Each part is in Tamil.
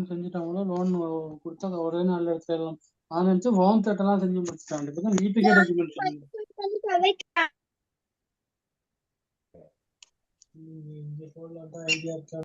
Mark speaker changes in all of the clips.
Speaker 1: செஞ்சுட்டாங்களோ லோன் கொடுத்தா ஒரே நாள்ல எடுத்துடலாம். நான் நினைச்சு ஹோம் தேட்டர்லாம் செஞ்சு முடிச்சிட்டாங்க. இப்பதான் வீட்டுக்கே டாக்குமெண்ட் ஐடியா இருக்கா?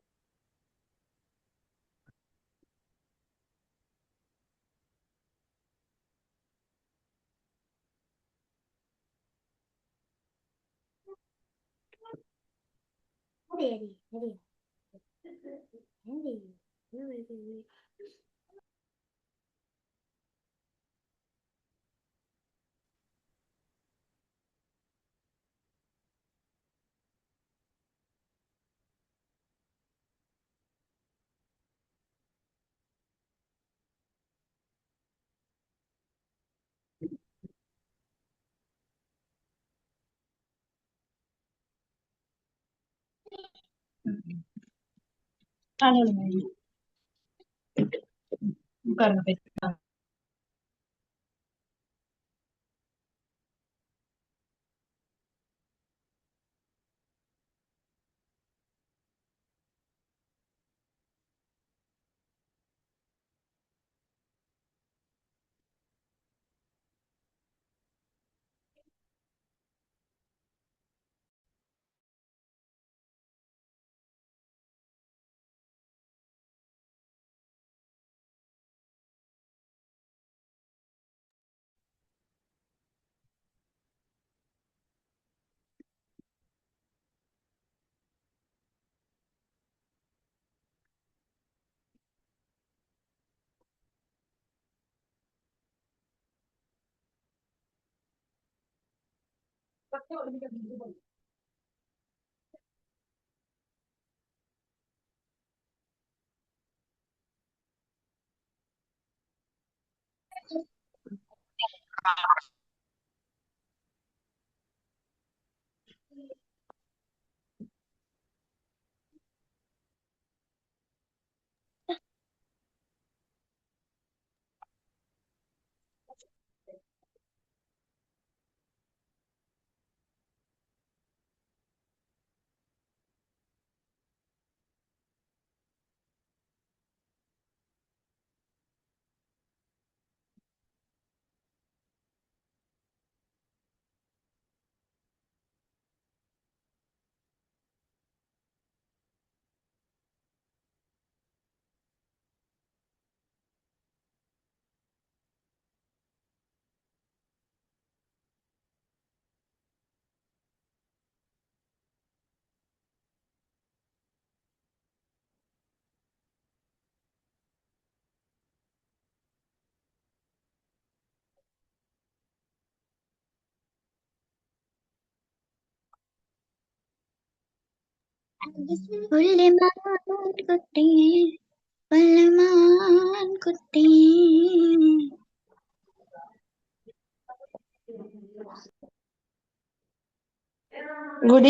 Speaker 2: Good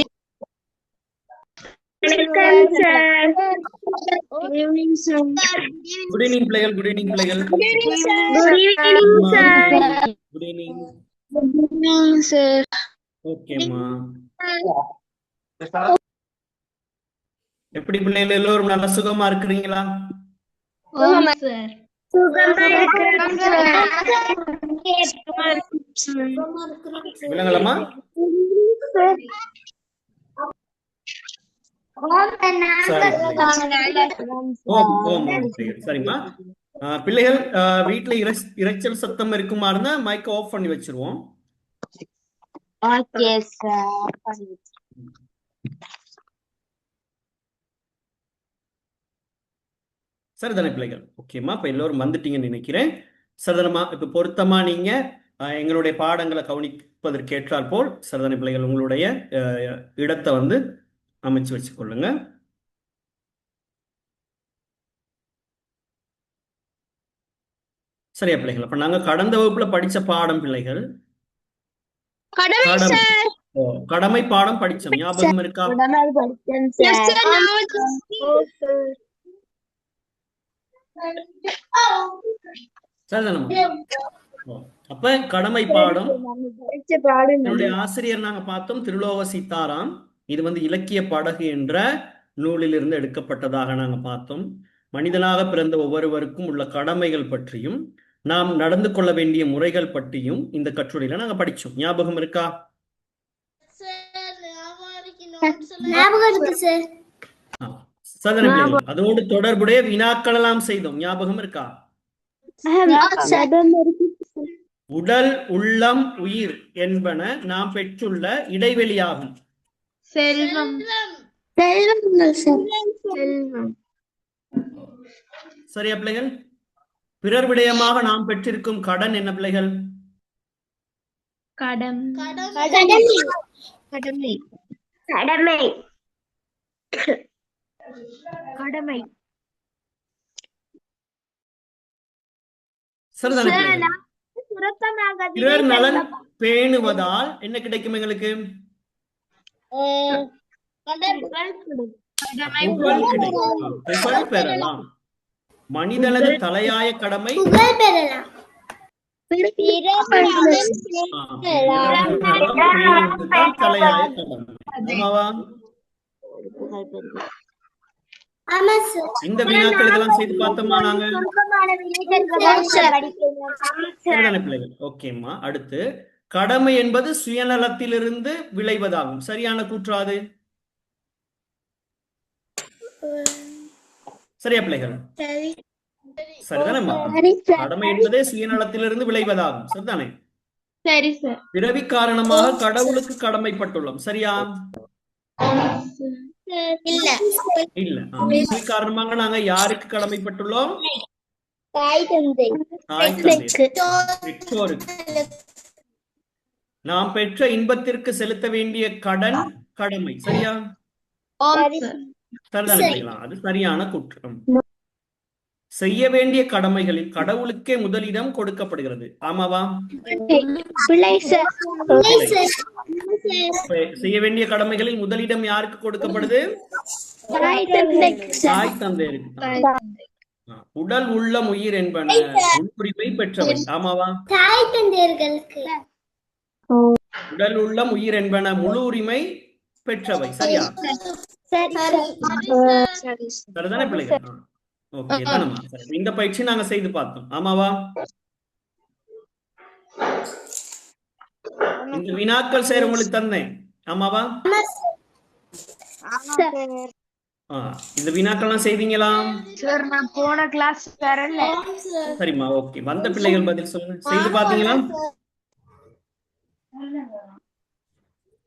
Speaker 2: evening, sir. Good evening, sir.
Speaker 3: Good evening, players. Good evening, players.
Speaker 2: Good evening, sir. Good evening, sir.
Speaker 3: Good evening.
Speaker 2: Good evening, sir.
Speaker 3: Okay, ma. எப்படி பிள்ளைகள் எல்லோரும் நல்ல சுகமா இருக்கிறீங்களா? விளங்கலாமா? சரிம்மா. பிள்ளைகள் வீட்டுல இரைச்சல் சத்தம் இருக்குமா இருந்தா மைக் ஆஃப் பண்ணி வச்சிருவோம். சரிதானே பிள்ளைகள்? ஓகேம்மா, இப்ப எல்லோரும் வந்துட்டீங்கன்னு நினைக்கிறேன். சரிதானமா? இப்ப பொருத்தமா நீங்க எங்களுடைய பாடங்களை கவனிப்பதற்கு ஏற்றால் போல் சரிதானே பிள்ளைகள் உங்களுடைய இடத்தை வந்து அமைச்சு வச்சுக்கொள்ளுங்க. சரியா பிள்ளைகள்? அப்ப நாங்க கடந்த வகுப்புல படிச்ச பாடம் பிள்ளைகள் கடமை பாடம் படிச்சோம், ஞாபகம் இருக்கா?
Speaker 2: Yes, sir. Now
Speaker 3: சரிதானம்மா? அப்ப கடமை பாடம் என்னுடைய ஆசிரியர் நாங்க பார்த்தோம், திருலோக சீதாராம். இது இலக்கிய படகு என்ற நூலிலிருந்து எடுக்கப்பட்டதாக நாங்க பார்த்தோம். மனிதனாக பிறந்த ஒவ்வொருவருக்கும் உள்ள கடமைகள் பற்றியும் நாம் நடந்து கொள்ள வேண்டிய முறைகள் பற்றியும் இந்த கட்டுரையில நாங்க படிச்சோம், ஞாபகம் இருக்கா? சாதனை அதோடு தொடர்புடைய வினாக்கள் எல்லாம் செய்தோம், ஞாபகம் இருக்கா? உடல், உள்ளம், உயிர் என்பன நாம் பெற்றுள்ள இடைவெளியாகும். சரியா பிள்ளைகள்? பிறர் விடயமாக நாம் பெற்றிருக்கும் கடன் என்ன பிள்ளைகள்? சரிதானே பிள்ளைகள்? பிறர் நலன் பேணுவதால் என்ன கிடைக்கும் எங்களுக்கு? புகழ் பெறலாம். மனிதனது தலையாய கடமை தலையாய கடமை. இந்த வினாக்கள் இதெல்லாம் செய்து பார்த்தோமா நாங்க? பிள்ளைகள் ஓகேம்மா. அடுத்து, கடமை என்பது சுயநலத்திலிருந்து விளைவதாகும். சரியான கூற்றாது? சரியா பிள்ளைகள்? சரிதானேம்மா? கடமை என்பதே சுயநலத்திலிருந்து விளைவதாகும். சரிதானே?
Speaker 2: சரி சார்.
Speaker 3: பிறவி காரணமாக கடவுளுக்கு கடமைப்பட்டுள்ளோம். சரியா?
Speaker 2: இல்ல.
Speaker 3: பிறவி காரணமாக நாங்க யாருக்கு கடமைப்பட்டுள்ளோம்?
Speaker 2: தாய் தந்தை,
Speaker 3: பெற்றோருக்கு. நாம் பெற்ற இன்பத்திற்கு செலுத்த வேண்டிய கடன் கடமை. சரியா? சரிதானே? அது சரியான குற்றம். செய்ய வேண்டிய கடமைகளில் கடவுளுக்கே முதலிடம் கொடுக்கப்படுகிறது. ஆமாவா? செய்ய வேண்டிய கடமைகளில் முதலிடம் யாருக்கு கொடுக்கப்படுது? தாய் தந்தையருக்கு. உடல், உள்ளம், உயிர் என்பன முன்னுரிமை பெற்றவை. ஆமாவா?
Speaker 2: தாய் தந்தையர்களுக்கு.
Speaker 3: உடல், உள்ளம், உயிர் என்பன முழு உரிமை பெற்றவை. சரியா? சரிதானே பிள்ளைகள்? ஓகே தானம்மா? இந்த பயிற்சி நாங்க செய்து பார்த்தோம். ஆமாவா? இந்த வினாக்கள் சேர உங்களுக்கு தந்தேன். ஆமாவா? இந்த வினாக்கள்லாம் செய்தீங்களா?
Speaker 2: போன கிளாஸ் வரல.
Speaker 3: சரிம்மா, ஓகே. வந்த பிள்ளைகள் பதில் சொல்லுங்க. செய்து பாத்தீங்களா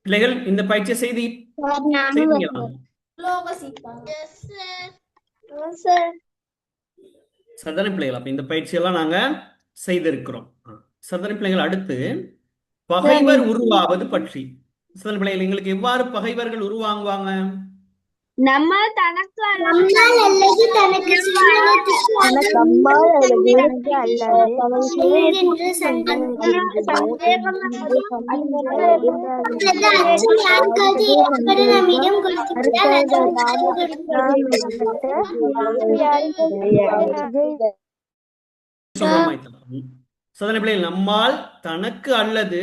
Speaker 3: பிள்ளைகள்? இந்த பயிற்சியை செய்தீங்களா? சர்தானி பிள்ளைகள், அப்ப இந்த பயிற்சியெல்லாம் நாங்க செய்திருக்கிறோம். சர்தானி பிள்ளைகள், அடுத்து பகைவர் உருவாவது பற்றி. சர்தானி பிள்ளைகள், எங்களுக்கு எவ்வாறு பகைவர்கள் உருவாங்குவாங்க?
Speaker 2: நம்ம தனக்கு அல்லது தனக்கு
Speaker 3: சோதனை பிள்ளைகள், நம்மால் தனக்கு அல்லது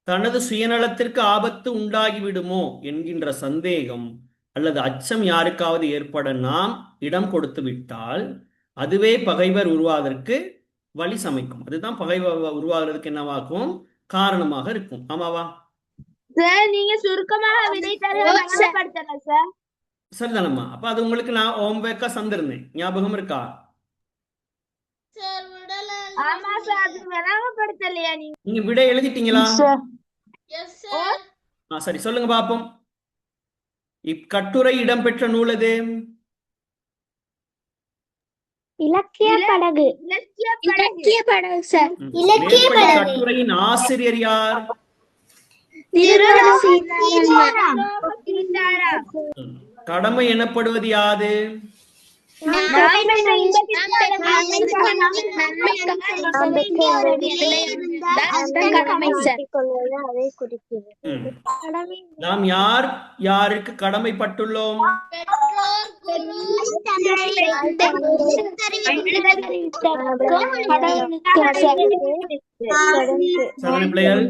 Speaker 3: தனது சுயநலத்திற்கு ஆபத்து உண்டாகிவிடுமோ என்கின்ற சந்தேகம் அல்லது அச்சம் யாருக்காவது ஏற்பட நாம் இடம் கொடுத்து விட்டால் அதுவே பகைவர் உருவாவதற்கு வழி சமைக்கும். அதுதான் பகைவர் உருவாகிறதுக்கு என்னவாக்கும்? காரணமாக இருக்கும். ஆமாவா?
Speaker 2: நீங்க சுருக்கமாக விடைத்தரப்படுத்தல சார்.
Speaker 3: சரிதானம்மா? அப்ப அது உங்களுக்கு நான் ஹோம்வொர்க்கா தந்திருந்தேன், ஞாபகம் இருக்கா?
Speaker 2: ஆமா சார், அது விளங்கப்படுத்தலையா?
Speaker 3: நீங்க விடை எழுதிட்டீங்களா? சரி, சொல்லுங்க பாப்போம். இக்கட்டுரை இடம்பெற்ற நூல் எது?
Speaker 2: இலக்கிய படகு. இலக்கிய படகு சார். இலக்கிய படகு.
Speaker 3: கட்டுரையின் ஆசிரியர் யார்?
Speaker 2: சீதாராம்.
Speaker 3: கடமை எனப்படுவது யாது? ம். நாம் யார் யாருக்கு கடமைப்பட்டுள்ளோம்? சரண பிள்ளைகள்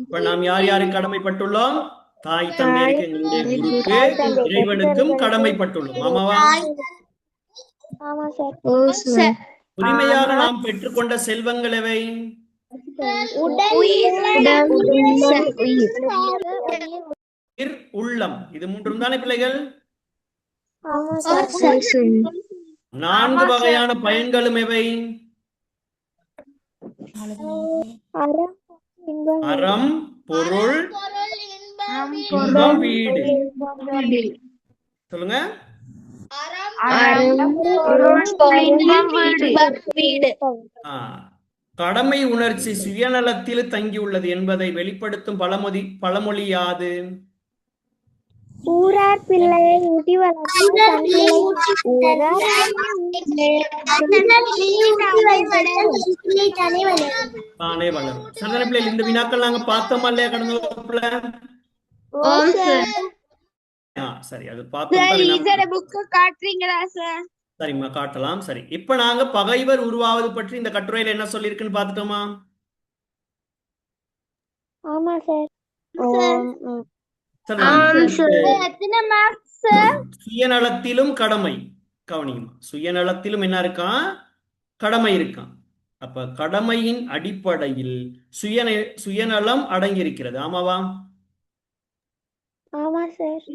Speaker 3: இப்ப நாம் யார் யாருக்கு கடமைப்பட்டுள்ளோம்? தாய் தந்தையருக்கு, எங்களுடைய குருக்கு, இறைவனுக்கும் கடமைப்பட்டுள்ளோம். ஆமாவா? உரிமையாக நாம் பெற்றுக்கொண்ட செல்வங்கள் எவை? உயிர், உள்ளம். இது மூன்றும் தானே பிள்ளைகள்? 4 வகையான பயன்களும் எவை? அறம், பொருள், இன்பம், வீடு. சொல்லுங்க. ஆ, கடமை உணர்ச்சி சுயநலத்தில் தங்கியுள்ளது என்பதை வெளிப்படுத்தும் பழமொழி யாது?
Speaker 2: ஊரார் பிள்ளையை ஊட்டி வளர்த்து தன்
Speaker 3: தானே வளரும். சரிதான பிள்ளைகள்? இந்த வினாக்கள் நாங்க பார்த்தோமா இல்லையா கடந்த வகுப்புல? சரி, அது பார்த்தோம். சரிம்மா, காட்டலாம். சரி, இப்ப நாங்க பகைவர் உருவாவது பற்றி இந்த கட்டுரையில என்ன சொல்லியிருக்குன்னு பார்த்துட்டோமா?
Speaker 2: ஆமா சார்.
Speaker 3: சுயநலத்திலும் கடமை. கவனியுமா, சுயநலத்திலும் என்ன இருக்கான்? கடமை இருக்கான். அப்ப கடமையின் அடிப்படையில் சுயநலம் அடங்கியிருக்கிறது. ஆமாவா?
Speaker 2: ஆமா சார்.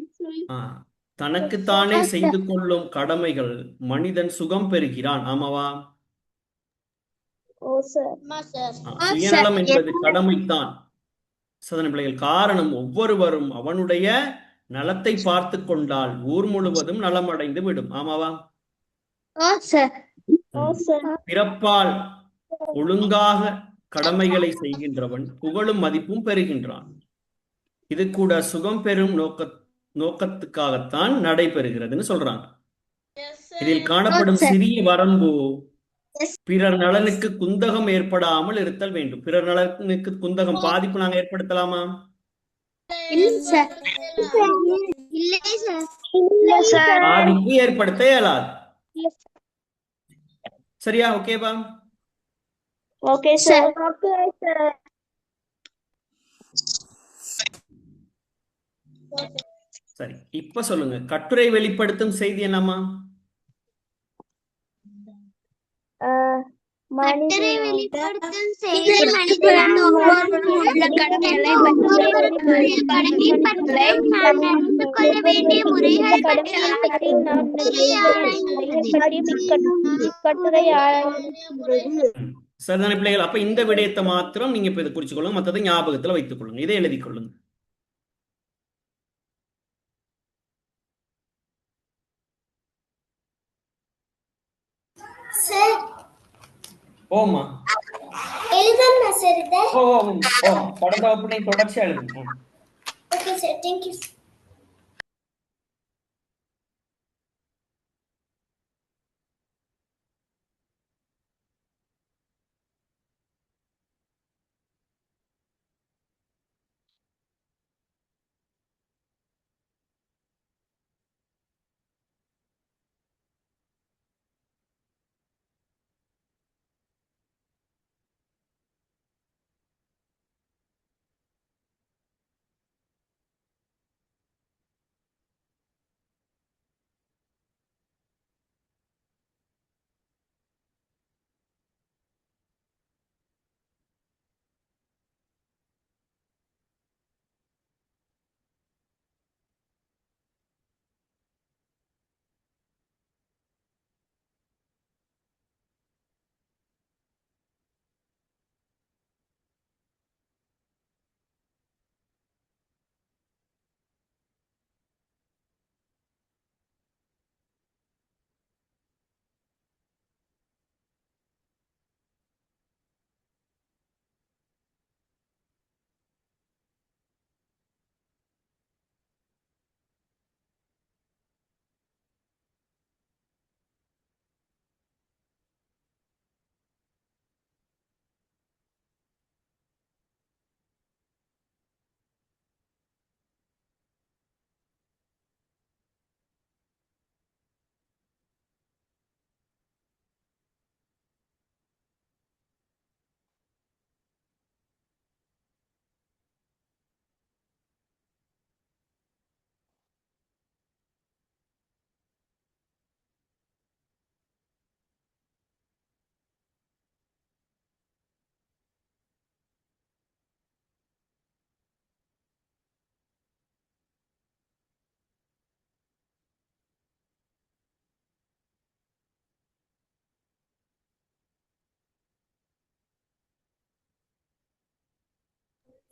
Speaker 3: தனக்குத்தானே செய்து கொள்ளும் கடமைகள் மனிதன் சுகம் பெறுகிறான். ஆமாவா? சுயநலம் என்பது கடமைத்தான். சதன பிள்ளைகள், காரணம் ஒவ்வொருவரும் அவனுடைய நலத்தை பார்த்து கொண்டால் ஊர் முழுவதும் நலம் அடைந்து விடும். ஆமாவா? பிறப்பால் ஒழுங்காக கடமைகளை செய்கின்றவன் புகழும் மதிப்பும் பெறுகின்றான். இது கூட சுகம் பெறும் நோக்கத்துக்காகத்தான் நடைபெறுகிறதுன்னு சொல்றாங்க. இதில் காணப்படும் சிறிய வரம்பு பிறர் நலனுக்கு குந்தகம் ஏற்படாமல் இருத்தல் வேண்டும். பிறர் நலனுக்கு குந்தகம், பாதிப்பு நாங்க ஏற்படுத்தலாமா? பாதிப்பு ஏற்படுத்த இயலாது. சரியா? ஓகேவா?
Speaker 2: Okay sir.
Speaker 3: சரி, இப்ப சொல்லுங்க, கட்டுரை வெளிப்படுத்தும் செய்தி என்னம்மா?
Speaker 2: கட்டுரை வெளிப்படுத்தும் செய்தி மனிதன் ஒவ்வொருவரும் உள்ள கடமைகளை நடந்து கொள்ள வேண்டிய முறைகள் பற்றி
Speaker 3: சரிதான பிள்ளைகள்? அப்ப இந்த விடயத்தை மாத்திரம் நீங்க இப்ப இதை குறிச்சுக்கொள்ளுங்க, மற்றதை ஞாபகத்துல வைத்துக் கொள்ளுங்க, இதை எழுதி கொள்ளுங்க. ஓமா
Speaker 2: எழுதணும் சார். இத
Speaker 3: கடந்த வகுப்பு தொடர்ச்சியா எழுதுங்க.
Speaker 2: Okay sir, thank you.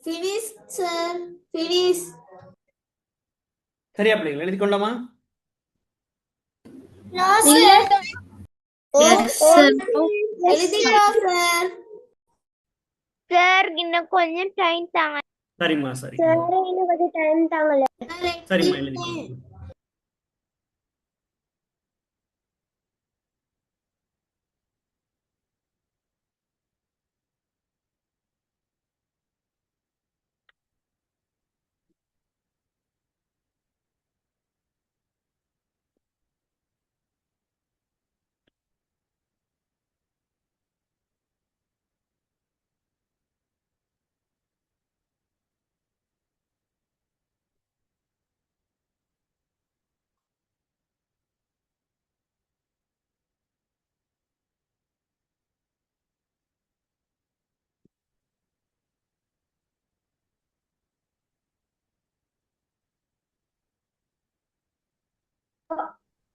Speaker 2: Finish, sir. Finish.
Speaker 3: சரியா பிள்ளைகள் எழுதி கொள்ளலாமா?
Speaker 2: No, sir. Yes, sir. எழுதிட்டோம், sir.
Speaker 4: சார் இன்னும் கொஞ்சம் டைம் தாங்க.
Speaker 3: சரிம்மா சரி.
Speaker 4: சார் இன்னும் கொஞ்சம் டைம் தாங்கல.
Speaker 3: சரிம்மா எழுதி கொள்ளலாம்.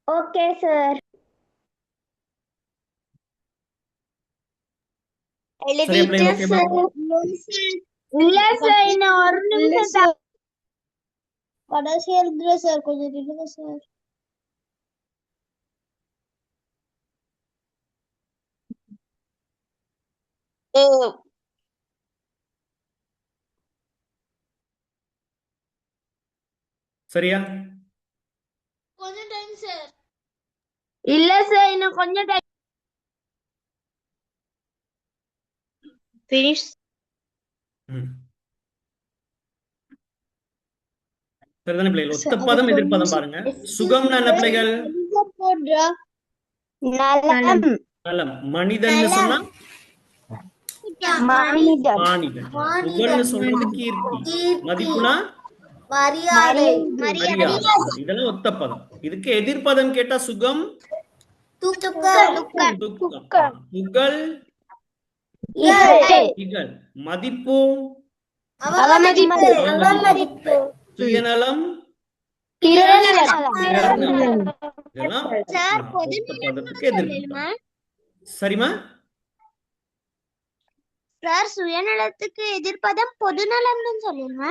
Speaker 4: Okay sir.
Speaker 3: சரியா பிள்ளைகள் ஓகேவா?
Speaker 4: இல்ல சார் இன்னும் ஒரு நிமிஷம் தான்.
Speaker 2: கடைசி எழுதுற சார் கொஞ்சம் நில்லுங்க சார்.
Speaker 3: சரியா?
Speaker 2: கொஞ்சம் டைம் சார்.
Speaker 4: இல்ல சார் இன்னும் கொஞ்சம் டைம். Finish.
Speaker 3: ம். சரிதானே பிள்ளைகள்? ஒத்த பதம் எதிர்ப்பதம் பாருங்க. சுகம்னா என்ன பிள்ளைகள்?
Speaker 4: நலம்.
Speaker 3: நலம். மனிதன்னு சொன்னா
Speaker 4: மானிடம்.
Speaker 3: மானிடன். புகழ்னு சொல்றது கீர்த்தி. மதிப்புனா
Speaker 2: மரியாதை.
Speaker 3: மரியாதை. இதெல்லாம் ஒத்த பதம். இதுக்கு எதிர்ப்பதம் கேட்டா சுகம்
Speaker 2: துக்கம்.
Speaker 3: துக்கம். புகழ்
Speaker 4: இகழ்ச்சி.
Speaker 3: இகழ். மதிப்பு
Speaker 4: அவமதிப்பு.
Speaker 2: அவமதிப்பு.
Speaker 3: சுயநலம்
Speaker 4: பிறநலம்.
Speaker 3: இதெல்லாம்
Speaker 4: சார்
Speaker 3: ஒத்த பதத்துக்கு எதிர்ப்பு. சரிம்மா?
Speaker 4: சார் சுயநலத்துக்கு எதிர்ப்பதம் பொதுநலம்னு சொல்லுங்க.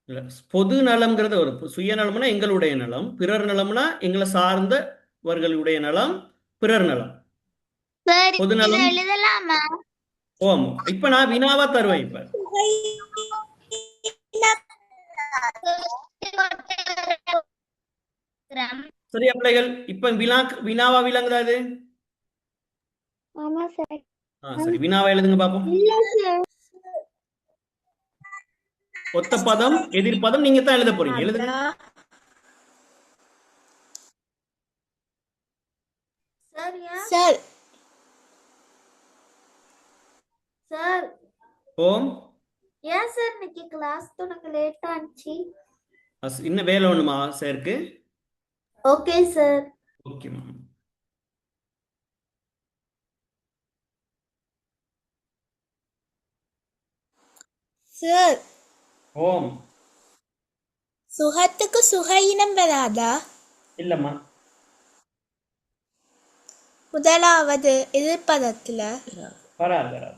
Speaker 3: இல்ல, பொது நலம்ங்கிறது ஒரு சுயநலம்னா எங்களுடைய நலம், பிறர் நலம்னா எங்களை சார்ந்தவர்களுடைய நலம், பிறர் நலம்.
Speaker 4: சார்
Speaker 3: பொது
Speaker 4: இத
Speaker 3: நலம்.
Speaker 4: எழுதலாமா?
Speaker 3: ஓம். இப்ப நான் வினாவா தருவேன். இப்ப சரியா பிள்ளைகள்? இப்ப வினாவா விளங்குதா இது?
Speaker 4: ஆமா சார்.
Speaker 3: சரி, வினாவா எழுதுங்க பாப்போம்.
Speaker 4: இல்ல சார்.
Speaker 3: ஒத்த பதம் எதிர்ப்பதம் நீங்க தான் எழுத போறீங்க. எழுதுங்க.
Speaker 2: சார். சார்.
Speaker 3: ஓம்.
Speaker 2: ஏன் சார் இன்னைக்கு கிளாஸ் உனக்கு லேட் ஆச்சு?
Speaker 3: இன்னும் வேலை ஒண்ணுமா சாருக்கு?
Speaker 2: Okay sir.
Speaker 3: ஓகேமா.
Speaker 2: சார்.
Speaker 3: ஓம்.
Speaker 2: சுகத்துக்கு சுகையினம் வராதா?
Speaker 3: இல்லம்மா.
Speaker 2: முதலாவது எதிர்ப்பதத்துல
Speaker 3: வராது வராது.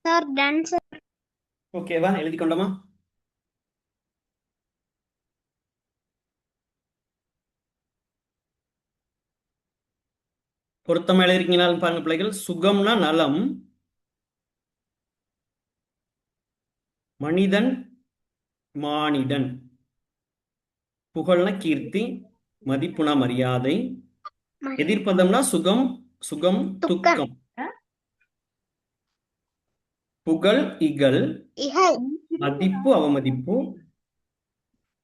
Speaker 4: சார் டான்ஸ்
Speaker 3: ஓகேவா, எழுதி கொண்டோமா? பொருத்தமா எழுதிருக்கீங்களான்னு பாருங்க பிள்ளைகள். சுகம்னா நலம், மனிதன் மானிடன், புகழ்னா கீர்த்தி, மதிப்புனா மரியாதை, எதிர்ப்பதம்னா சுகம் சுகம் துக்கம், புகழ் இகழ்,
Speaker 4: இகழ்
Speaker 3: மதிப்பு அவமதிப்பு,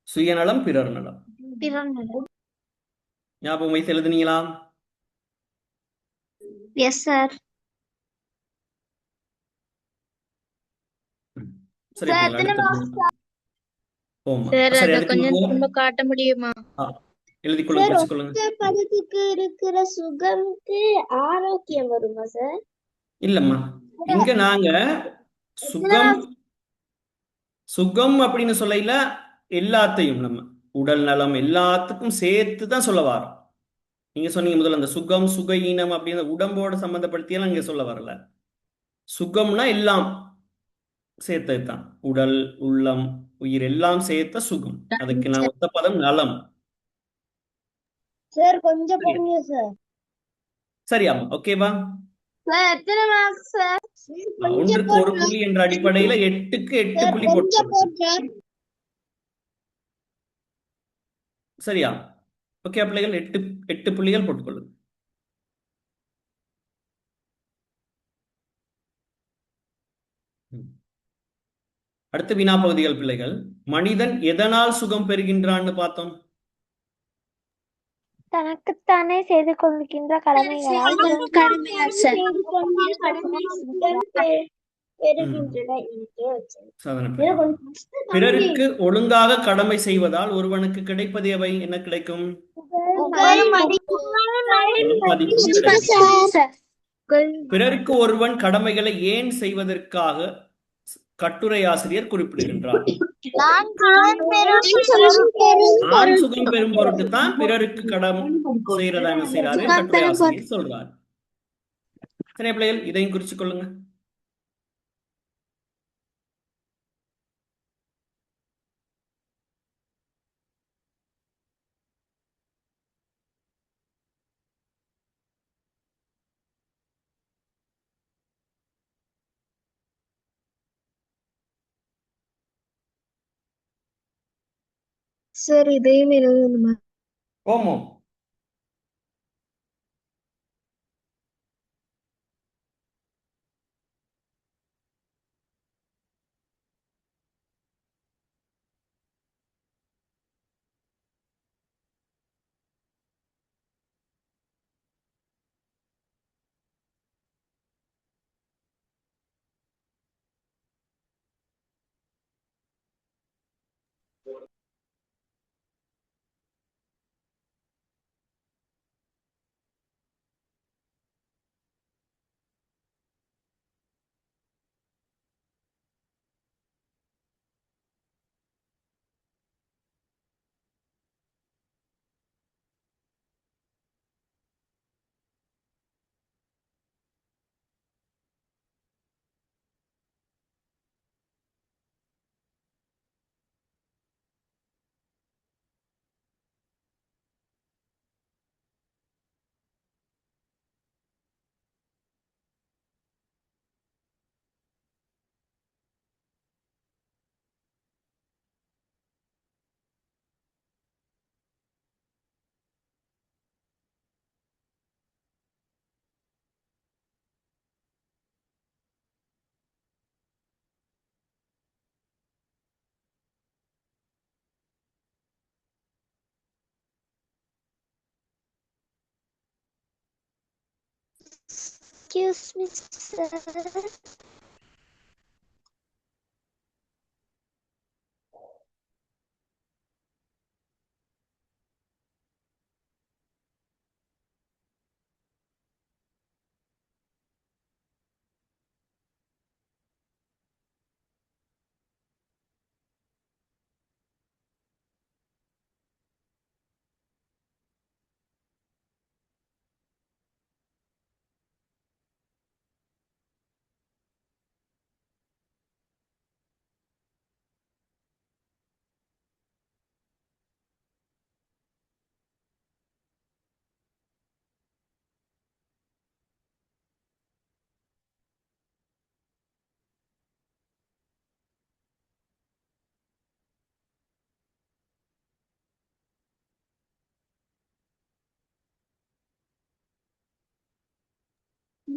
Speaker 3: சுயநலம் பிறர் நலம்.
Speaker 4: பிறந்தது.
Speaker 3: ஞாபகம் வைத்து எழுதுனீங்களா?
Speaker 4: Yes sir.
Speaker 3: சரி
Speaker 4: சார்
Speaker 3: பிள்ளைகள், அடுத்து போமா.
Speaker 2: சார்
Speaker 3: சரி,
Speaker 2: அத
Speaker 3: அதுக்கு
Speaker 2: கொஞ்சம்
Speaker 3: முன்பு
Speaker 2: திரும்ப காட்ட முடியுமா?
Speaker 3: எழுதி கொள்ளுங்க,
Speaker 4: சார்
Speaker 3: குறிச்சுக்கொள்ளுங்க.
Speaker 4: ஒத்த பதத்துக்கு இருக்கிற சுகம்க்கு ஆரோக்கியம் வருமா சார்?
Speaker 3: இல்லம்மா, இங்க நாங்க சுகம் சுகம் அப்படின்னு சொல்லையில எல்லாத்தையும் நம்ம உடல் நலம் எல்லாத்துக்கும் சேர்த்து தான் சொல்ல வரோம். நீங்க சொன்னீங்க முதல்ல அந்த சுகம் சுகஈனம் அப்படின்னு உடம்போட சம்பந்தப்படுத்தியெல்லாம் இங்க சொல்ல வரல. சுகம்னா எல்லாம் சேர்த்தது தான், உடல் உள்ளம் உயிர் எல்லாம் சேர்த்த சுகம். அதுக்கு நான் ஒத்த பதம் நலம்.
Speaker 4: சார் கொஞ்சம்
Speaker 3: சரியா?
Speaker 4: பொறுமையா சார்.
Speaker 3: சரியாமா, ஓகேவா?
Speaker 4: சார் எத்தனை மார்க்ஸ் சார்? கொஞ்சம்
Speaker 3: 1க்கு 1 புள்ளி என்ற அடிப்படையில 8க்கு 8
Speaker 4: சார்
Speaker 3: புள்ளி
Speaker 4: கொஞ்சம்
Speaker 3: போட்டு.
Speaker 4: போட்டு
Speaker 3: சரியா? ஓகே பிள்ளைகள், 8 புள்ளிகள் போட்டுக்கொள்ளுங்க. அடுத்து வினா பகுதிகள் பிள்ளைகள். மனிதன் எதனால் சுகம் பெறுகின்றான்னு பார்த்தோம்.
Speaker 4: தனக்குத்தானே செய்து கொள்கின்ற கடமைகளால்
Speaker 3: சாதனை பிள்ளைகள். பிறருக்கு ஒழுங்காக கடமை செய்வதால் ஒருவனுக்கு கிடைப்பது எவை? என்ன கிடைக்கும்? மதிப்பு கிடைக்கும். பிறருக்கு ஒருவன் கடமைகளை ஏன் செய்வதற்காக கட்டுரை ஆசிரியர் குறிப்பிடுகின்றார். ஆண் சுகம் பெறும் பொருட்டு தான் பிறருக்கு கடம் செய்யறதா என்ன செய்யறாரு கட்டுரை ஆசிரியர் சொல்றாரு. சரி பிள்ளைகள், இதையும் குறிச்சு கொள்ளுங்க.
Speaker 4: சார் இதையும் எழுதணுமா?
Speaker 3: ஓமம்.
Speaker 4: Excuse me, sir.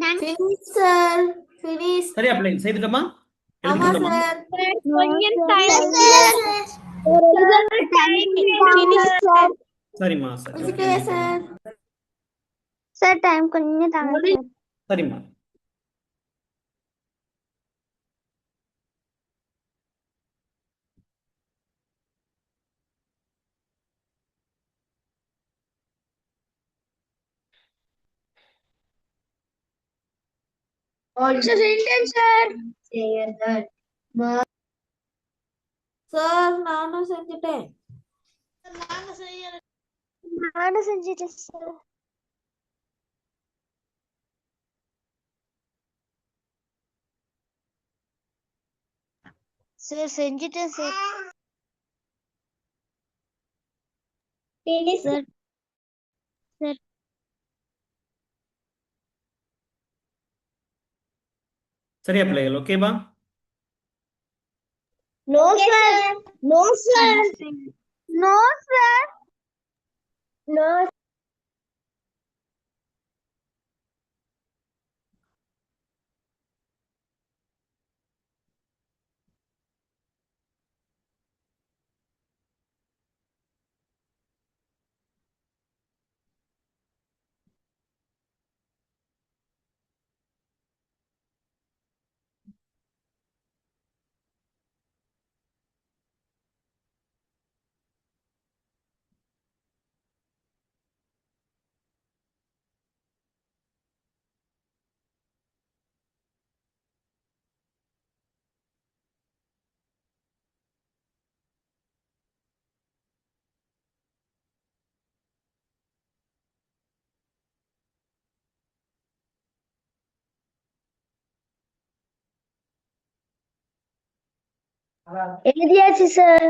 Speaker 2: Finish, sir. Finish.
Speaker 3: சரியா பிள்ளைங்க? செய்துட்டோமா? எழுதி
Speaker 2: ஆமா
Speaker 3: கொடுத்தோமா?
Speaker 2: சார்.
Speaker 4: கொஞ்சம்
Speaker 3: சரிம்மா சரி
Speaker 2: முடிச்சிட்டே சார்.
Speaker 4: சார் டைம் கொஞ்சம் தாங்க.
Speaker 3: சரிம்மா.
Speaker 4: Also sentence, sir.
Speaker 2: சார் நானும் செஞ்சுட்டேன்.
Speaker 4: நானும் செஞ்சிட்டேன் சார். சார் செஞ்சிட்டேன் சார். சார் சார்
Speaker 3: சரியா பிள்ளைகள்? ஓகேவா?
Speaker 4: No sir. No sir. No sir. No. எழுதியாச்சு சார்.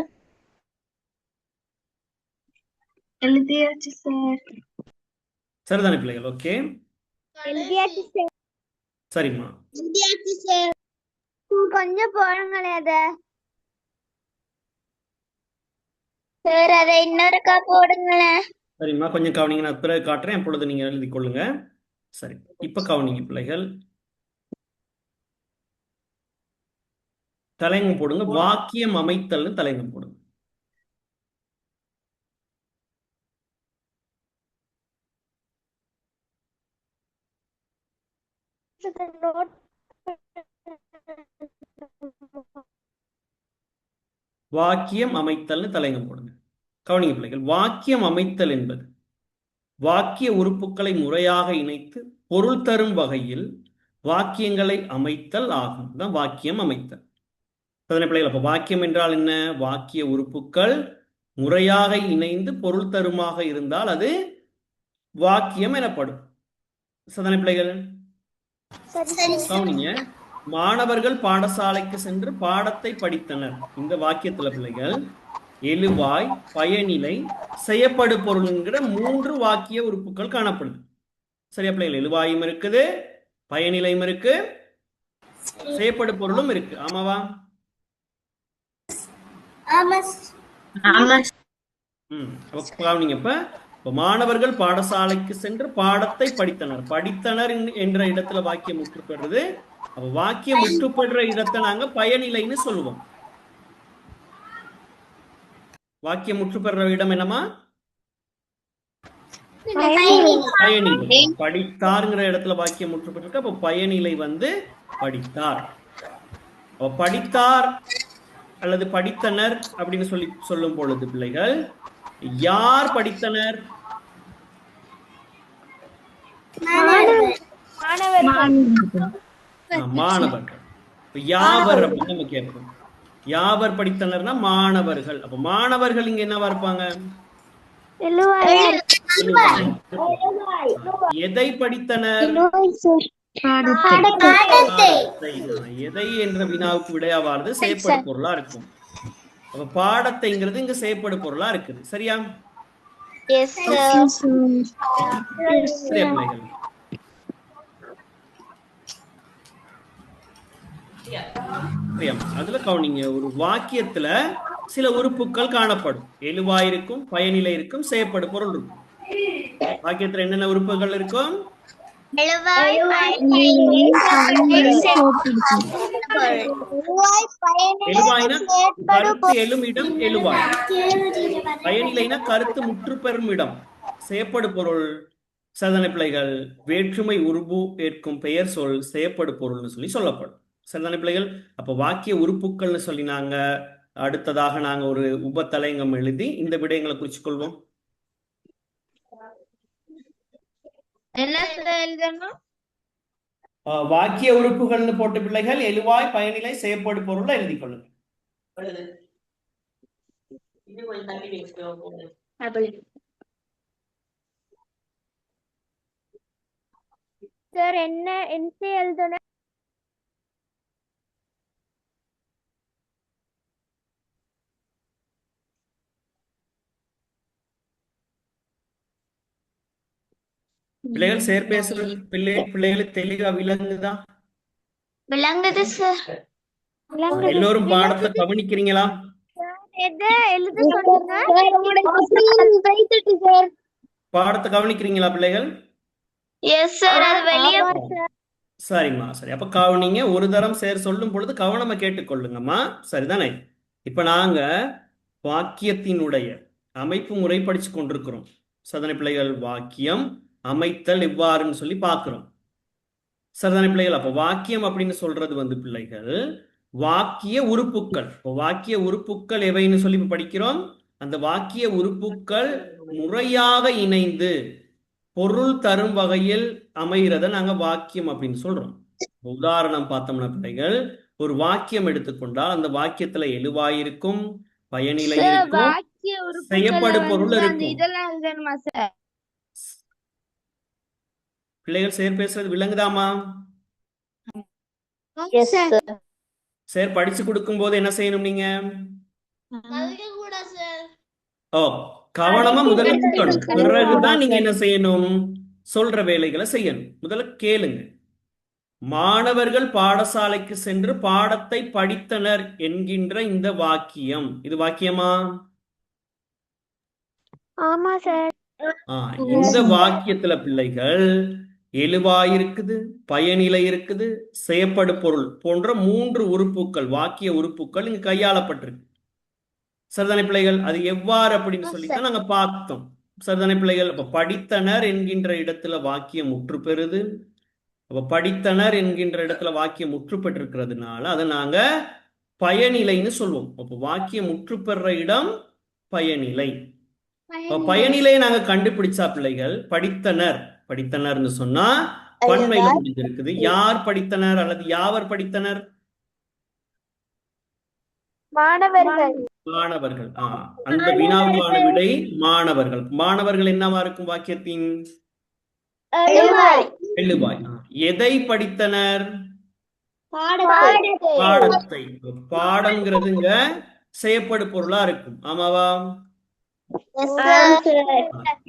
Speaker 4: எழுதியாச்சு சார்.
Speaker 3: சரிதானே பிள்ளைகள்? ஓகே
Speaker 4: எழுதியாச்சு சார்.
Speaker 3: சரிம்மா.
Speaker 4: எழுதியாச்சு சார். கொஞ்சம் போடுங்களே அத. சார் அதை இன்னொருக்கா போடுங்களேன்.
Speaker 3: சரிம்மா கொஞ்சம் கவனிங்க, நான் பிறகு காட்டுறேன், அப்பொழுது நீங்க எழுதி கொள்ளுங்க. சரி இப்ப கவனிங்க பிள்ளைகள். தலைங்கம் போடுங்க. வாக்கியம் அமைத்தல்னு தலைங்கம் போடுங்க. வாக்கியம் அமைத்தல்னு தலைங்கம் போடுங்க. கவனிங்க பிள்ளைகள். வாக்கியம் அமைத்தல் என்பது வாக்கிய உறுப்புகளை முறையாக இணைத்து பொருள் தரும் வகையில் வாக்கியங்களை அமைத்தல் ஆகும். தான் வாக்கியம் அமைத்தல். அதனை பிள்ளைகள், அப்ப வாக்கியம் என்றால் என்ன? வாக்கிய உறுப்புகள் முறையாக இணைந்து பொருள் தருமாக இருந்தால் அது வாக்கியம் எனப்படும். சதனை பிள்ளைகள் கவனிங்க. மாணவர்கள் பாடசாலைக்கு சென்று பாடத்தை படித்தனர். இந்த வாக்கியத்துல பிள்ளைகள் எழுவாய், பயனிலை, செய்யப்படு பொருள் என்கிற 3 வாக்கிய உறுப்புகள் காணப்படுது. சரியா பிள்ளைகள்? எழுவாயும் இருக்குது, பயனிலையும் இருக்கு, செய்யப்படு பொருளும் இருக்கு. ஆமாவா? கவனிங்க. இப்ப மாணவர்கள் பாடசாலைக்கு சென்று பாடத்தை படித்தனர். படித்தனர் என்ற இடத்துல வாக்கியம் முற்றுப்பெறுறது. அப்ப வாக்கியம் முற்றுப்பெறுற இடத்தை நாங்க பயனிலைன்னு சொல்லுவோம். வாக்கியம் முற்றுப்பெறுற இடம் என்னமா? பயனிலை. படித்தார்ங்கிற இடத்துல வாக்கியம் முற்றுப்பெற்றிருக்கு. அப்ப பயனிலை வந்து படித்தார். அப்ப படித்தார் அல்லது படித்தனர் அப்படின்னு சொல்லும் பொழுது பிள்ளைகள், யார் படித்தனர்? மாணவர்கள். யாவர் அப்படின்னு நம்ம கேட்போம். யாவர் படித்தனர்னா மாணவர்கள். அப்ப மாணவர்கள் இங்க என்னவா இருப்பாங்க? எதை படித்தனர்? எதை என்ற வினாவுக்கு விடையாவாது செய்யப்படு பொருளா இருக்கும். அப்ப பாடத்தைங்கிறது இங்க செய்யப்படு பொருளா இருக்குது. சரியா? சரியா பிள்ளைகள்? அதுல கவனிங்க. ஒரு வாக்கியத்துல சில உறுப்புகள் காணப்படும். எழுவாய் இருக்கும், பயனிலை இருக்கும், செய்யப்படு பொருள் இருக்கும். வாக்கியத்துல என்னென்ன உறுப்புகள் இருக்கும்?
Speaker 2: எழுவாய்
Speaker 3: எழுவாய்னா கருத்து எழும் இடம் எழுவாய். பயனிலைனா கருத்து முற்று பெறும் இடம். செயப்படு பொருள் சரிதானே பிள்ளைகள்? வேற்றுமை உருபு ஏற்கும் பெயர் சொல் செயப்படு பொருள்னு சொல்லப்படும். சரிதானே பிள்ளைகள்? அப்ப வாக்கிய உறுப்புகள்னு சொல்லி நாங்க அடுத்ததாக நாங்க ஒரு உபத்தலைங்கம் எழுதி இந்த விடயங்களை குறிச்சு கொள்வோம்.
Speaker 2: என்ன எழுதணும்?
Speaker 3: வாக்கிய உறுப்புகள்னு போட்டு பிள்ளைகள் எழுவாய் பயனிலை செயற்படு பொருளை எழுதி கொள்ளுங்க.
Speaker 2: சார் என்ன எழுதணும்?
Speaker 3: பிள்ளைகள் சேர் பேசுறது பிள்ளைகளுக்கு தெளிவா விளங்குதா?
Speaker 2: விளங்குது சார்.
Speaker 3: எல்லோரும் பாடத்தை கவனிக்கிறீங்களா? பாடத்தை கவனிக்கிறீங்களா பிள்ளைகள்? சரிம்மா, சரி. அப்ப கவனிங்க. ஒரு தரம் சேர் சொல்லும் பொழுது கவனமா கேட்டுக்கொள்ளுங்கம்மா. சரிதானே? இப்ப நாங்க வாக்கியத்தினுடைய அமைப்பு முறை படிச்சு கொண்டிருக்கிறோம். சரிதானே பிள்ளைகள்? வாக்கியம் அமைத்தல் எவ்வாறுன்னு சொல்லி பார்க்கிறோம். சரிதானே பிள்ளைகள்? அப்ப வாக்கியம் அப்படின்னு சொல்றது பிள்ளைகள் வாக்கிய உறுப்புக்கள். வாக்கிய உறுப்புக்கள் எவைன்னு சொல்லி படிக்கிறோம். அந்த வாக்கிய உறுப்புக்கள் முறையாக இணைந்து பொருள் தரும் வகையில் அமைகிறத நாங்க வாக்கியம் அப்படின்னு சொல்றோம். உதாரணம் பார்த்தோம்னா பிள்ளைகள் ஒரு வாக்கியம் எடுத்துக்கொண்டால் அந்த வாக்கியத்துல எழுவாயிருக்கும், பயனிலை இருக்கும், செயப்படு பொருள் இருக்கும். பிள்ளைகள் சேர் பேசுறது விளங்குதாமா? சேர் படிச்சு கொடுக்கும் போது என்ன செய்யணும் நீங்க? கவனமா முதல்ல கேட்கணும். பிறகுதான் நீங்க என்ன செய்யணும்? சொல்ற வேலைகளை செய்யணும். முதல்ல கேளுங்க. மாணவர்கள் பாடசாலைக்கு சென்று பாடத்தை படித்தனர் என்கின்ற இந்த வாக்கியம் இது வாக்கியமா?
Speaker 2: ஆமா சார்.
Speaker 3: இந்த வாக்கியத்துல பிள்ளைகள் எழுவாய் இருக்குது, பயனிலை இருக்குது, செயப்படு பொருள் போன்ற 3 உறுப்புகள் வாக்கிய உறுப்புகள் இங்கு கையாளப்பட்டிருக்கு. சரிதானே பிள்ளைகள்? அது எவ்வாறு அப்படின்னு சொல்லித்தான் நாங்க பார்த்தோம். சரிதானே பிள்ளைகள்? அப்ப படித்தனர் என்கின்ற இடத்துல வாக்கியம் முற்று பெறுது. அப்ப படித்தனர் என்கின்ற இடத்துல வாக்கியம் முற்று பெற்றிருக்கிறதுனால அதை நாங்க பயனிலைன்னு சொல்லுவோம். அப்ப வாக்கியம் முற்று பெற இடம் பயனிலை. பயனிலை நாங்க கண்டுபிடிச்சா பிள்ளைகள் படித்தனர் படித்தனர்னு சொன்னா பன்மையில முடிஞ்சிருக்குது. யார் படித்தனர் அல்லது யாவர் படித்தனர்?
Speaker 2: மாணவர்கள்.
Speaker 3: மாணவர்கள். அந்த வினாவுக்கான விடை மாணவர்கள். மாணவர்கள் என்னவா இருக்கும் வாக்கியத்தின்? எழுவாய். எதை படித்தனர்? பாடத்தை. பாடம்ங்கிறதுங்க செயப்படு பொருளா இருக்கும். ஆமாவா?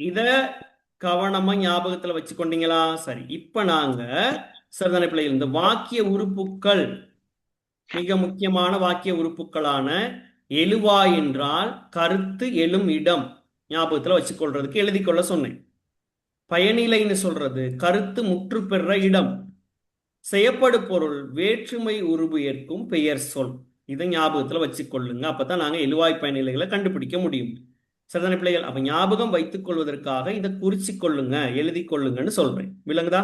Speaker 3: இத கவனமா ஞாபகத்துல வச்சுக்கொண்டீங்களா? சரி. இப்ப நாங்க சரிதானே பிள்ளைகள் இந்த வாக்கிய உறுப்புக்கள் மிக முக்கியமான வாக்கிய உறுப்புகளான எழுவாய் என்றால் கருத்து எழும் இடம் ஞாபகத்துல வச்சுக்கொள்றதுக்கு எழுதி கொள்ள சொன்னேன். பயனிலைன்னு சொல்றது கருத்து முற்று பெற இடம். செயப்படு பொருள் வேற்றுமை உருபு ஏற்கும் பெயர் சொல். இதை ஞாபகத்துல வச்சுக்கொள்ளுங்க. அப்பதான் நாங்க எழுவாய் பயனிலைகளை கண்டுபிடிக்க முடியும். சரிதானே பிள்ளைகள்? அப்ப ஞாபகம் வைத்துக் கொள்வதற்காக இதை குறிச்சு கொள்ளுங்க, எழுதி கொள்ளுங்கன்னு சொல்றேன். விளங்குதா?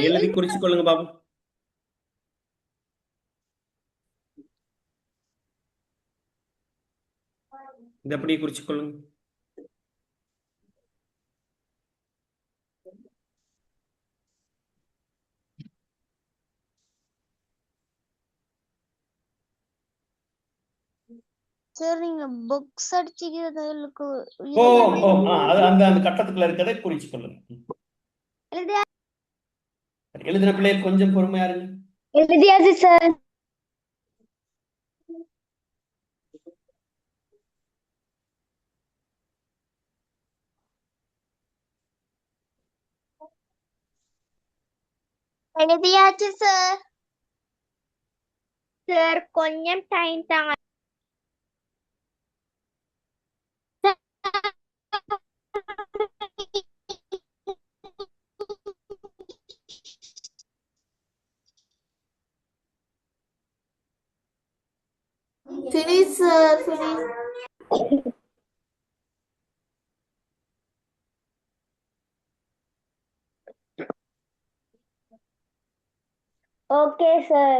Speaker 3: எழுதி குறிச்சு கொள்ளுங்க பாபு. இதை அப்படியே குறிச்சு கொள்ளுங்க.
Speaker 2: சார் நீங்க புக்ஸ் அடிச்சுக்கிறதுக்கு
Speaker 3: அந்த கட்டத்துக்குள்ள இருக்கதை குறிச்சு கொள்ளுங்க. எழுதின பிள்ளைகள் கொஞ்சம் பொறுமையா இருங்க.
Speaker 2: எழுதியாச்சு சார். எழுதியாச்சு சார். சார் கொஞ்சம் டைம் தாங்க.
Speaker 4: sir. Finish. Okay, sir.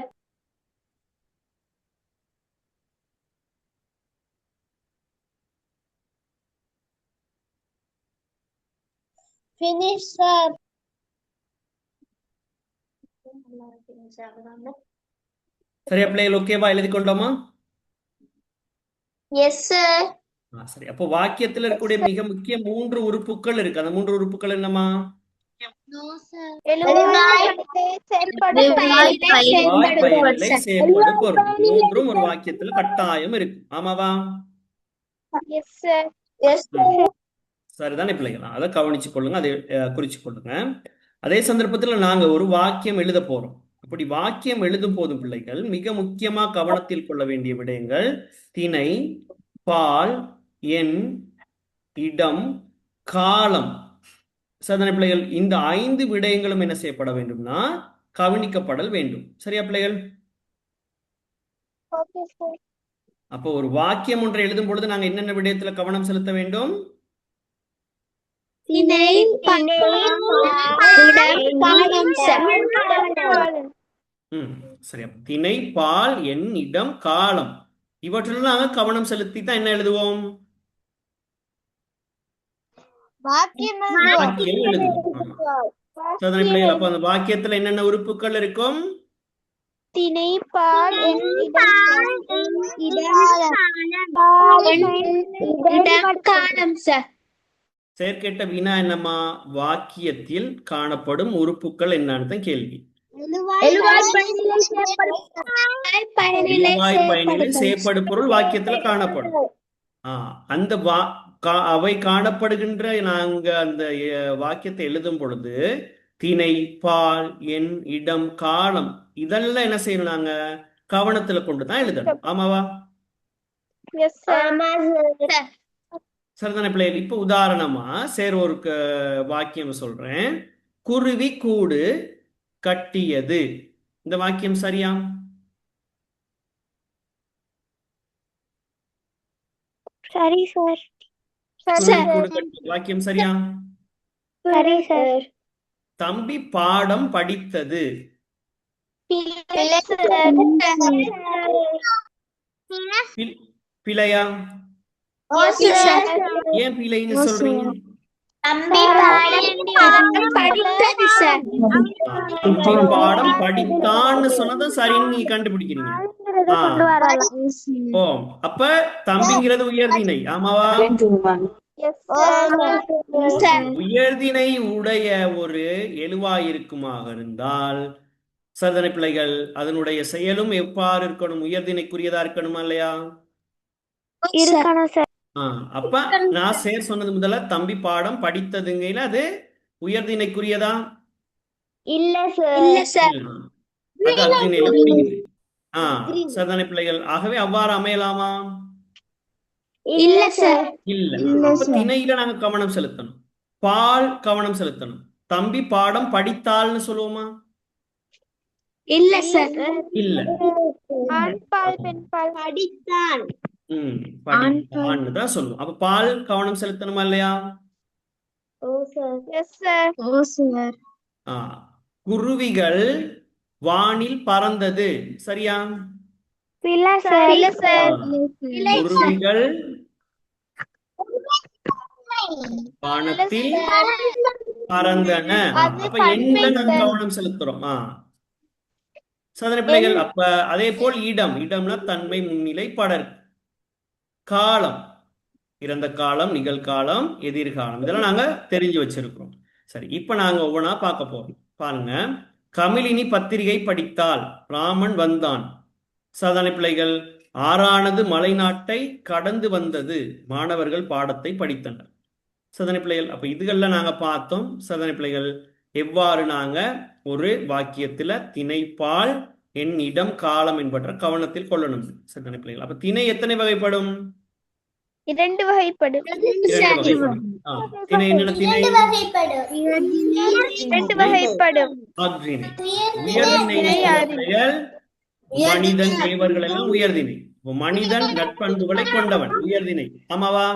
Speaker 4: Finish, sir.
Speaker 3: சரியா பிள்ளைகள்? ஓகேவா? எழுதி கொண்டோமா?
Speaker 4: Yes, sir.
Speaker 3: சரி. அப்போ வாக்கியத்துல இருக்கக்கூடிய மிக முக்கிய 3 உறுப்புகள் இருக்கு. அந்த 3 உறுப்புகள் என்னமா?
Speaker 4: No, sir.
Speaker 3: வாய்ப்பயனிலை, செயற்படு பொருள். மூன்றும் ஒரு வாக்கியத்துல கட்டாயம் இருக்கு. ஆமாவா?
Speaker 4: Yes, sir. Yes, sir.
Speaker 3: சரிதானே பிள்ளைகளா? அதை கவனிச்சு கொள்ளுங்க, அதை குறிச்சு கொள்ளுங்க. அதே சந்தர்ப்பத்துல நாங்க ஒரு வாக்கியம் எழுத போறோம். அப்படி வாக்கியம் எழுதும் போதும் பிள்ளைகள் மிக முக்கியமா கவனத்தில் கொள்ள வேண்டிய விடயங்கள் திணை, பால், எண், இடம், காலம். சரிதானே பிள்ளைகள்? இந்த 5 விடயங்களும் என்ன செய்யப்பட வேண்டும்னா கவனிக்கப்படல் வேண்டும். சரியா பிள்ளைகள்?
Speaker 4: Okay, sir.
Speaker 3: அப்போ ஒரு வாக்கியம் ஒன்றை எழுதும் பொழுது நாங்க என்னென்ன விடயத்துல கவனம் செலுத்த வேண்டும்?
Speaker 4: திணை,
Speaker 3: சரியா. திணை, பால், எண், இடம், காலம் இவற்றில் நாங்க கவனம் செலுத்தி தான் என்ன எழுதுவோம்? வாக்கியம் எழுதுவோம். சரிதானே பிள்ளைகள்? அப்ப அந்த வாக்கியத்துல என்னென்ன உறுப்புகள் இருக்கும்?
Speaker 4: திணை, பால், இடம், காலம், சார்.
Speaker 3: செயற்கேட்ட வினா என்னமா? வாக்கியத்தில் காணப்படும் உறுப்புகள் என்னன்னு தான் கேள்வி.
Speaker 4: எழுவாய்
Speaker 3: பயனிலை செயற்படு பொருள் வாக்கியத்துல காணப்படும். அந்த அவை காணப்படுகின்ற நாங்க அந்த வாக்கியத்தை எழுதும் பொழுது திணை, பால், எண், இடம், காலம் இதெல்லாம் என்ன செய்யணும்? நாங்க கவனத்துல கொண்டுதான் எழுதணும். ஆமாவா? சரிதானே பிள்ளைகள்? இப்ப உதாரணமா ஒரு வாக்கியம் சொல்றேன். குருவி கூடு கட்டியது. இந்த வாக்கியம் சரியா?
Speaker 4: சரி சார்.
Speaker 3: வாக்கியம் சரியா?
Speaker 4: சரி சார்.
Speaker 3: தம்பி பாடம் படித்தது. பிழையா? ஏன் பிழைன்னு சொல்றீங்க? பாடம் படித்தான்னு சொன்னதும் சரின்னு நீங்க கண்டுபிடிக்கிறீங்க. அப்ப தம்பிங்கிறது உயர்திணை. ஆமாவா? உயர்திணை உடைய ஒரு எழுவாயிருக்குமாக இருந்தால் சரிதானே பிள்ளைகள்? அதனுடைய செயலும் எவ்வாறு இருக்கணும்? உயர்திணைக்குரியதா இருக்கணுமா இல்லையா? அப்ப நான் சொன்னது முதல்ல தம்பி பாடம் படித்ததுங்கையில அது உயர்திணைக்குரியதா?
Speaker 4: இல்ல சார்.
Speaker 3: அது அக்ரிணையில முடியுது. சரிதானே பிள்ளைகள்? ஆகவே அவ்வாறு அமையலாமா?
Speaker 4: இல்ல சார்.
Speaker 3: இல்ல. அப்ப திணையில நாங்க கவனம் செலுத்தணும். பால் கவனம் செலுத்தணும். தம்பி பாடம் படித்தால்னு சொல்லுவோமா?
Speaker 4: இல்ல சார்.
Speaker 3: இல்ல.
Speaker 4: படித்தான்.
Speaker 3: படித்தான்னு தான் சொல்லுவோம். அப்ப பால் கவனம் செலுத்தணுமா இல்லையா? குருவிகள் வானில் பறந்தது. சரியா? குருவிகள் வானத்தில் பறந்தன. அப்ப எண்ணில நாங்க கவனம் செலுத்துறோம். சாதாரண பிள்ளைகள். அப்ப அதே போல் இடம்னா தன்மை, முன்னிலை, படர். காலம் இறந்த காலம், நிகழ்காலம், எதிர்காலம் இதெல்லாம் நாங்க தெரிஞ்சு வச்சிருக்கிறோம். சரி, இப்ப நாங்க ஒவ்வொன்றா பார்க்க போறோம். பாருங்க. கமிலினி பத்திரிகை படித்தால் ராமன் வந்தான். சாதாரண பிள்ளைகள். ஆறானது மலை நாட்டை கடந்து வந்தது. மாணவர்கள் பாடத்தை படித்தனர். சாதாரண பிள்ளைகள். அப்ப இதுகள்ல நாங்க பார்த்தோம் சாதாரண பிள்ளைகள் எவ்வாறு நாங்க ஒரு வாக்கியத்துல திணை, பால், எண், இடம், காலம் என்பற்ற கவனத்தில் கொள்ளணும். சாதாரண பிள்ளைகள். அப்ப திணை எத்தனை வகைப்படும்?
Speaker 4: 2 வகைப்படும்.
Speaker 3: திணை என்னென்ன? திணை
Speaker 4: 2 வகைப்படும்.
Speaker 3: அக்ரிணை. உயர்திணை மனிதன், தேவர்கள் எல்லாம் உயர்திணை. மனிதன் நற்பண்புகளை கொண்டவன் உயர்திணை ஆமாவா?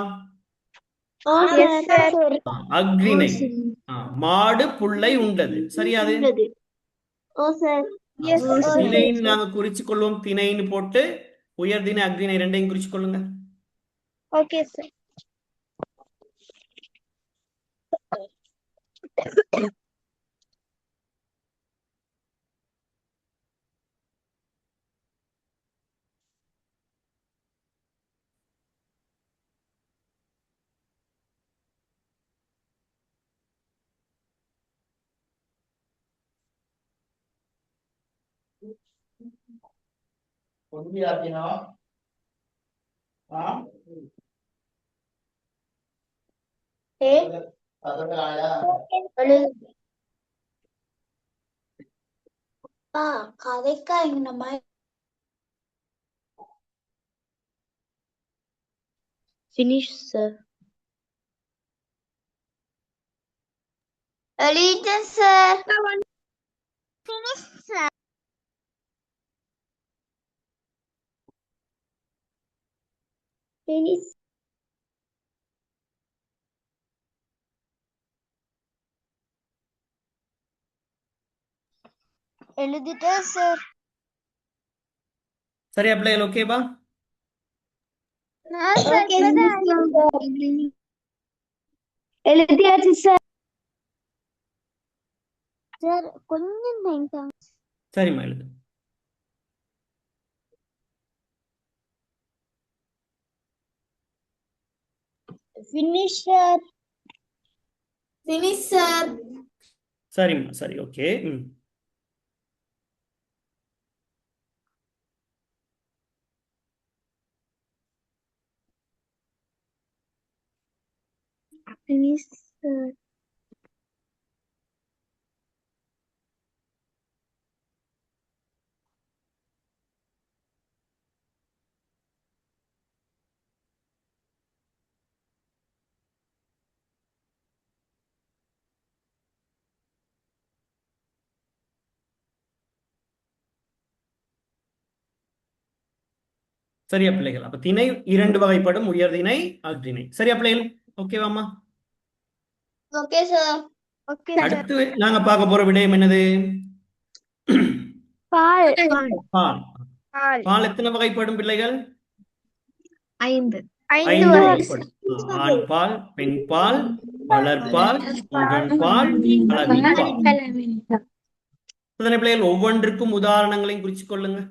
Speaker 4: Yes, sir.
Speaker 3: அக்ரிணை மாடு புல்லை உண்டது சரியாது?
Speaker 4: Oh, sir. Yes,
Speaker 3: திணைன்னு நாங்க குறிச்சு கொள்வோம். திணைன்னு போட்டு உயர்திணை அக்ரிணை ரெண்டையும் குறிச்சு கொள்ளுங்க.
Speaker 4: Okay, sir. கதைக்கா இந்த மாதிரி finish, sir. Allegiance, sir. Finish, sir. Finish. எழுதிட்டேன் சார்.
Speaker 3: சரியா பிள்ளைகள்? ஓகேவா?
Speaker 4: எழுதியாச்சு சார். சார் கொஞ்சம் டைம் தான்.
Speaker 3: சரிம்மா எழுது.
Speaker 4: Finish, sir. Finish, sir.
Speaker 3: சரிம்மா சரி ஓகே.
Speaker 4: Finish, sir.
Speaker 3: சரியா பிள்ளைகள்? அப்ப திணை இரண்டு வகைப்படும், உயர்திணை அக்ரிணை. சரியா பிள்ளைகள்? ஓகேவாம்மா?
Speaker 4: Okay, sir. Okay, sir.
Speaker 3: அடுத்து நாங்க பார்க்க போற விடயம் என்னது?
Speaker 4: பால்.
Speaker 3: பால். பால் எத்தனை வகைப்படும் பிள்ளைகள்?
Speaker 4: 5
Speaker 3: வகைப்படும். ஆண் பால், பெண் பால், வளர்ப்பால், முரண்பால், கலவிப்பால். அதனை பிள்ளைகள் ஒவ்வொன்றுக்கும் உதாரணங்களையும் குறிச்சு கொள்ளுங்க.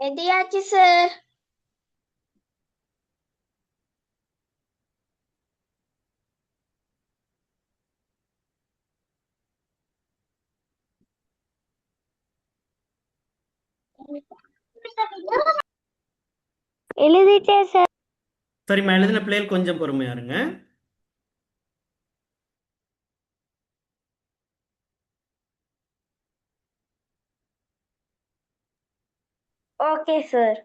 Speaker 4: எழுதியாச்சு சார். எழுதிட்டேன் சார்.
Speaker 3: சரிம்மா எழுதின பிள்ளைகள் கொஞ்சம் பொறுமையா இருங்க.
Speaker 4: Okay sir.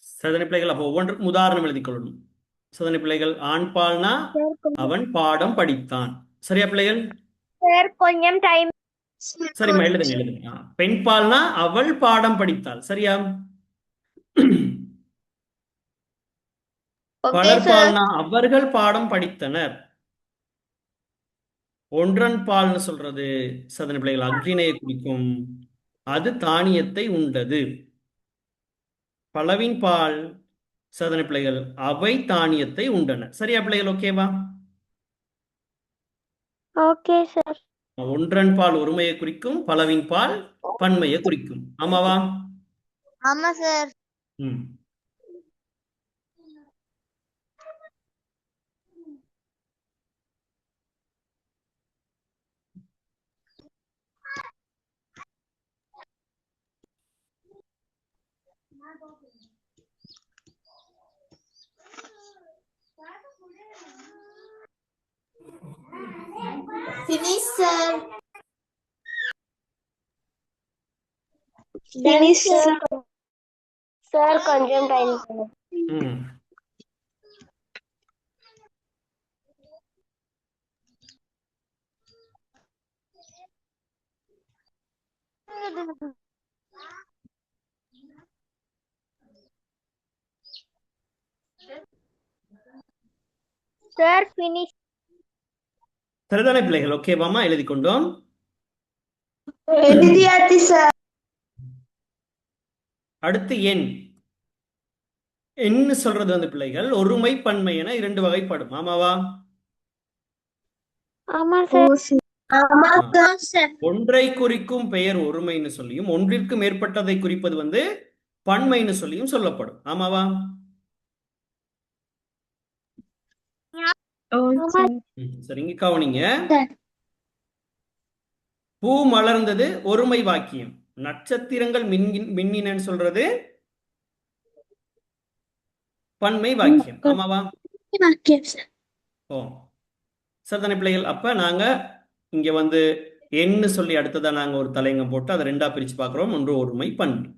Speaker 3: சதனை பிள்ளைகள் அப்போ ஒவ்வொன்றுக்கும் உதாரணம் எழுதி கொள்ளணும். சதனை பிள்ளைகள் ஆண் பால்னா அவன் பாடம் படித்தான். சரியா பிள்ளைகள்?
Speaker 4: சார் கொஞ்சம் டைம்.
Speaker 3: சரிம்மா எழுதுங்க எழுதுங்க. பெண் பால்னா அவள் பாடம் படித்தாள். சரியா? வளர்ப்பால்னா அவர்கள் பாடம் படித்தனர். ஒன்றன் பால்னு சொல்றது சதனை பிள்ளைகள் அக்ரிணையை குறிக்கும். அது தானியத்தை உண்டது. பலவின் பால் சதனை பிள்ளைகள் அவை தானியத்தை உண்டன. சரியா பிள்ளைகள்? ஓகேவா?
Speaker 4: Okay sir.
Speaker 3: ஒன்றன் பால் ஒருமையை குறிக்கும், பலவின் பால் பன்மையை குறிக்கும். ஆமாவா?
Speaker 4: ஆமா சார்.
Speaker 3: ம்.
Speaker 4: Finish sir. Finish sir. Sir கொஞ்சம் டைம்.
Speaker 3: ம்.
Speaker 4: Sir finish.
Speaker 3: சரிதானே பிள்ளைகள்? ஓகேவாமா? எழுதி கொண்டோம்.
Speaker 4: எழுதியாச்சு சார்.
Speaker 3: அடுத்து எண். எண்ணு சொல்றது வந்து பிள்ளைகள் ஒருமை பன்மை என 2 வகைப்படும். ஆமாவா?
Speaker 4: ஆமா சார். ஆமா சார்.
Speaker 3: ஒன்றை குறிக்கும் பெயர் ஒருமைன்னு சொல்லியும், ஒன்றிற்கு மேற்பட்டதை குறிப்பது வந்து பன்மைன்னு சொல்லியும் சொல்லப்படும். ஆமாவா? சரிங்க, கவனிங்க. பூ மலர்ந்தது ஒருமை வாக்கியம். நட்சத்திரங்கள் மின்னினன்னு சொல்றது பன்மை வாக்கியம். ஆமாவா? ஓ, சரிதானே பிள்ளைகள்? அப்ப நாங்க இங்க வந்து எண்ணு சொல்லி அடுத்ததா நாங்க ஒரு தலையங்கம் போட்டு அதை 2ஆ பிரிச்சு பார்க்கிறோம். ஒன்று ஒருமை, பன்மை.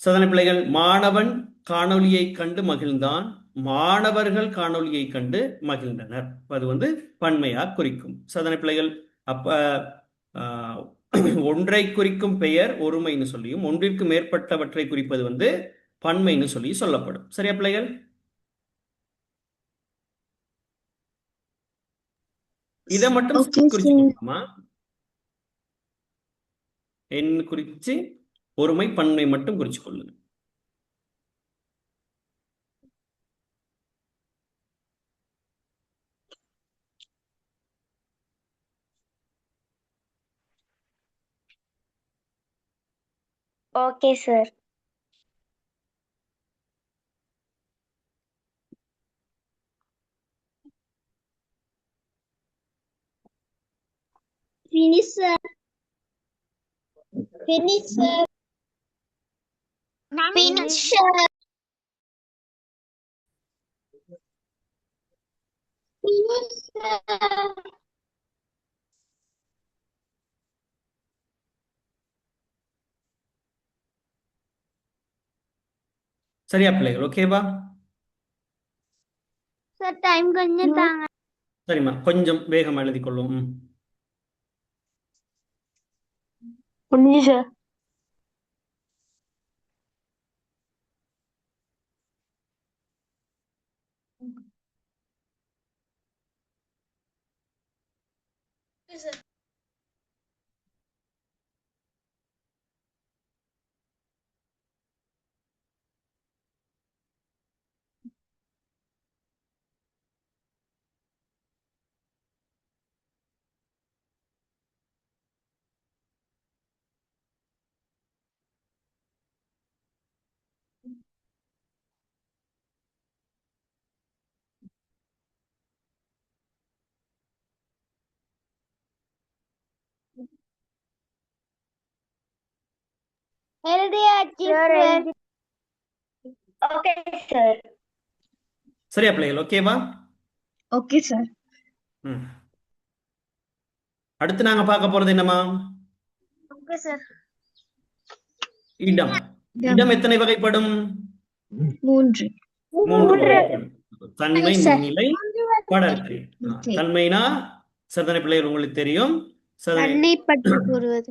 Speaker 3: சரிதானே பிள்ளைகள்? மாணவன் காணொளியை கண்டு மகிழ்ந்தான், மாணவர்கள் காணொளியை கண்டு மகிழ்ந்தனர். அது வந்து பன்மையா குறிக்கும். சரிதானே பிள்ளைகள்? அப்ப ஒன்றை குறிக்கும் பெயர் ஒருமைன்னு சொல்லியும், ஒன்றிற்கு மேற்பட்டவற்றை குறிப்பது வந்து பன்மைன்னு சொல்லி சொல்லப்படும். சரியா பிள்ளைகள்? இதை மட்டும் குறிச்சுக்கோமா? எண் குறிச்சு ஒருமை பன்மை மட்டும் குறிச்சு கொள்ளுங்க.
Speaker 4: Okay sir. Finish sir. Finish sir. Finish sir. Finish sir.
Speaker 3: சரியா பிள்ளைகள்? ஓகேவா?
Speaker 4: சார் டைம் கொஞ்சம் தாங்க.
Speaker 3: சரிம்மா, கொஞ்சம் வேகமா எழுதி கொள்ளும்.
Speaker 4: சார். எழுதியாச்சு சார். Okay sir.
Speaker 3: சரியா பிள்ளைகள்? ஓகேவா?
Speaker 4: Okay sir.
Speaker 3: அடுத்து நாங்க பார்க்க போறது என்னமா?
Speaker 4: Okay sir.
Speaker 3: இடம். இடம் எத்தனை வகைப்படும்? 3 வகைப்படும். தன்மை, முன்னிலை, படர்க்கை. தன்மைனா சரிதானே பிள்ளைகள்? உங்களுக்கு தெரியும்.
Speaker 4: தன்னை பற்றி கூறுவது.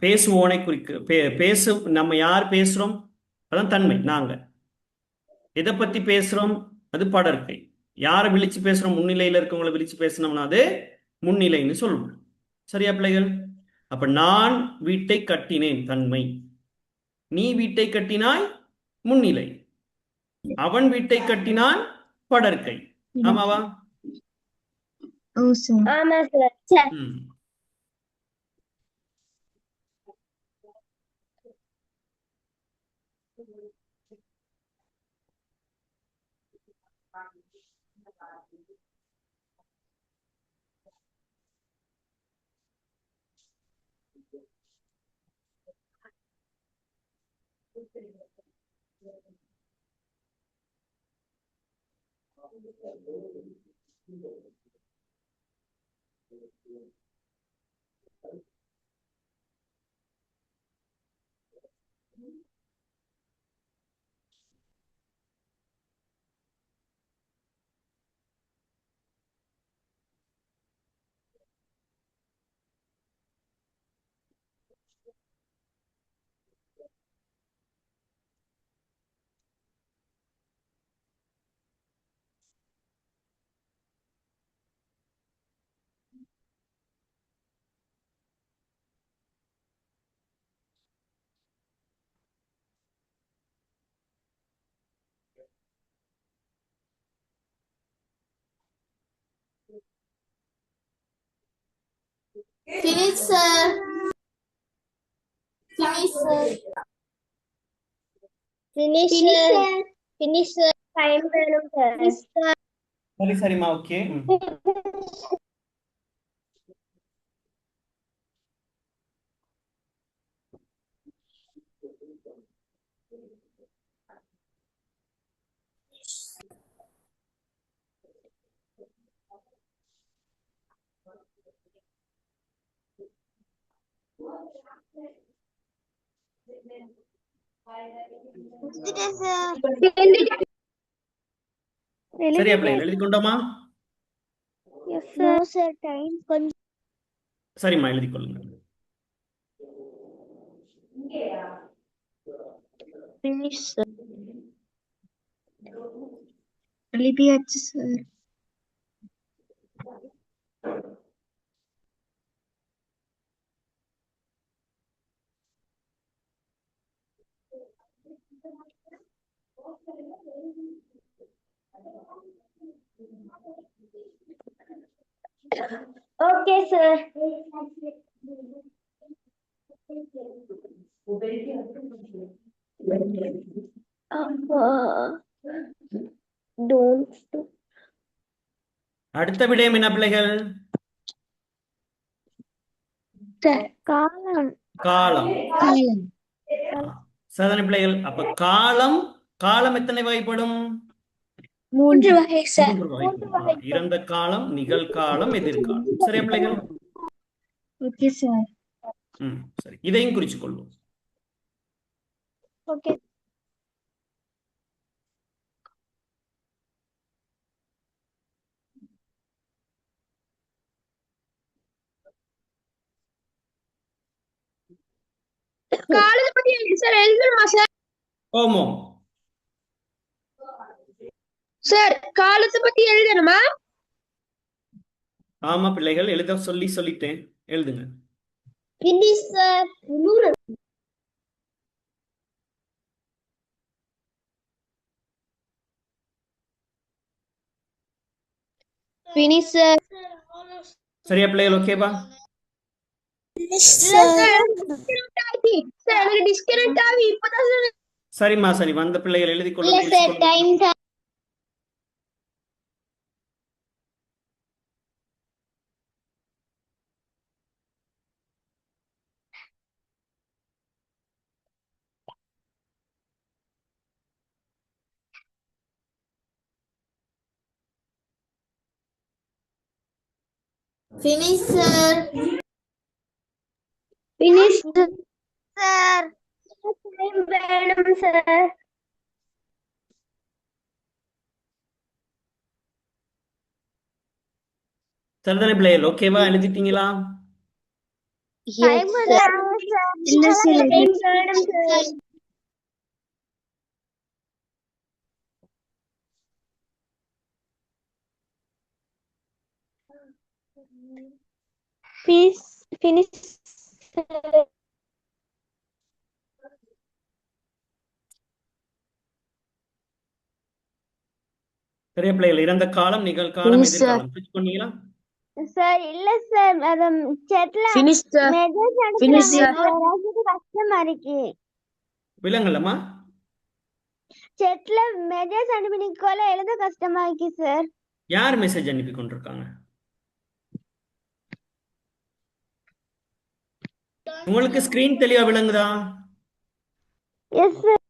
Speaker 3: பேசுவோனை குறிக்க நம்ம யார் பேசுறோம் அதான் தன்மை. நாங்க எதை பத்தி பேசுறோம் அது படர்க்கை. யாரை விழிச்சு பேசுறோம்? முன்னிலையில இருக்கவங்களை விழிச்சு பேசணும்னா அது முன்னிலைன்னு சொல்லுவோம். சரியா பிள்ளைகள்? அப்ப நான் வீட்டை கட்டினேன் தன்மை, நீ வீட்டை கட்டினாய் முன்னிலை, அவன் வீட்டை கட்டினான் படர்க்கை. ஆமாவா?
Speaker 2: Oh, sir.
Speaker 4: ஆமா சார்.
Speaker 3: ம்
Speaker 2: Finish, sir. Finish, sir.
Speaker 4: Finish sir. Finish sir. Time வேணும் சார்.
Speaker 3: சரி சரிம்மா ஓகே சரியா பிள்ளைகள் எழுதி கொண்டோமா
Speaker 4: No sir, time கொஞ்சம்.
Speaker 3: சரிம்மா எழுதி கொள்ளுங்க
Speaker 2: Finish, sir. எழுதியாச்சு, sir.
Speaker 4: Okay sir. Don't.
Speaker 3: அடுத்த விடயம் என்ன பிள்ளைகள்
Speaker 4: காலம்.
Speaker 3: காலம் சாதாரண பிள்ளைகள் அப்ப காலம் காலம் எத்தனை வகைப்படும்
Speaker 4: 3 வகை சார்.
Speaker 3: 3 வகைப்படும் இறந்த காலம் நிகழ்காலம் எதிர்காலம் சரியா பிள்ளைகள்
Speaker 2: Okay, sir.
Speaker 3: சரி இதையும் குறிச்சு கொள்வோம்
Speaker 4: Okay. காலத்தை பத்தி சார் எழுதணுமா சார்?
Speaker 3: ஓமோ
Speaker 4: சார் காலத்தை பத்தி எழுதணுமா?
Speaker 3: ஆமா பிள்ளைகள் எழுத சொல்லிட்டேன் எழுதுங்க
Speaker 4: Finish sir. Finish sir.
Speaker 3: சரியா பிள்ளைகள் ஓகேவா சரிம்மா சரி வந்த பிள்ளைகள் எழுதி கொள்ளுங்க
Speaker 2: Finish, sir.
Speaker 4: Finish sir. Time வேணும் sir.
Speaker 3: சரிதானே பிள்ளைகள் ஓகேவா எழுதிட்டீங்களா
Speaker 4: Time வேணும் sir. இல்ல sir. Time வேணும் sir. Finish sir.
Speaker 3: சரியா பிள்ளைகள் இறந்த காலம் நிகழ்காலம் எதிர்காலம் புரிஞ்சு கொண்டீங்களா
Speaker 4: சார் இல்ல சார் அது செட்ல
Speaker 2: Finish, sir.
Speaker 4: மெசேஜ்
Speaker 2: Finish,
Speaker 4: அனுப்புறது
Speaker 2: sir.
Speaker 4: யாராவது கஷ்டமா இருக்கு.
Speaker 3: விலங்கல்லம்மா
Speaker 4: செட்ல மெசேஜ் அனுப்பினிக்கோல எழுத கஷ்டமா இருக்கு சார்.
Speaker 3: யார் மெசேஜ் அனுப்பி கொண்டிருக்காங்க? உங்களுக்கு ஸ்கிரீன் தெளிவா விளங்குதா?
Speaker 4: Yes sir.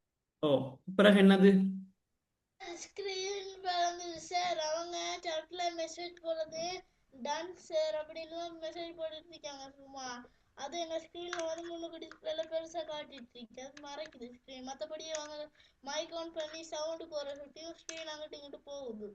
Speaker 3: ஓ, பிறகு என்னது?
Speaker 5: ஸ்கிரீன் வளர்ந்தது சார். அவங்க சாட்ல மெசேஜ் போடுறது டன் சார் அப்படின்னு மெசேஜ் போட்டுட்டு இருக்காங்க சும்மா. அது எங்க ஸ்கிரீன்ல வந்து முன்னுக்கு டிஸ்பிளேல பெருசா காட்டிட்டு இருக்கு. அது மறைக்குது ஸ்கிரீன். மற்றபடி அவங்க மைக் ஆன் பண்ணி சவுண்டு போற சுட்டியும் ஸ்கிரீன் அங்கிட்டு இங்கிட்டு போகுது.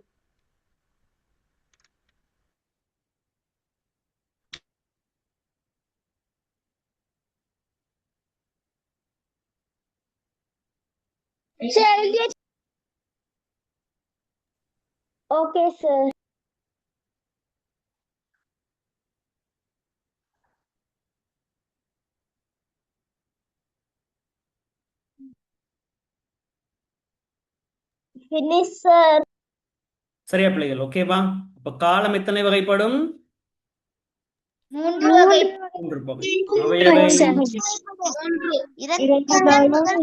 Speaker 4: Okay sir. Finish sir.
Speaker 3: சரியா பிள்ளைகள்? ஓகேவா? அப்ப காலம் எத்தனை வகைப்படும்?
Speaker 5: 3 வகை.
Speaker 3: 3 வகை. அவையவை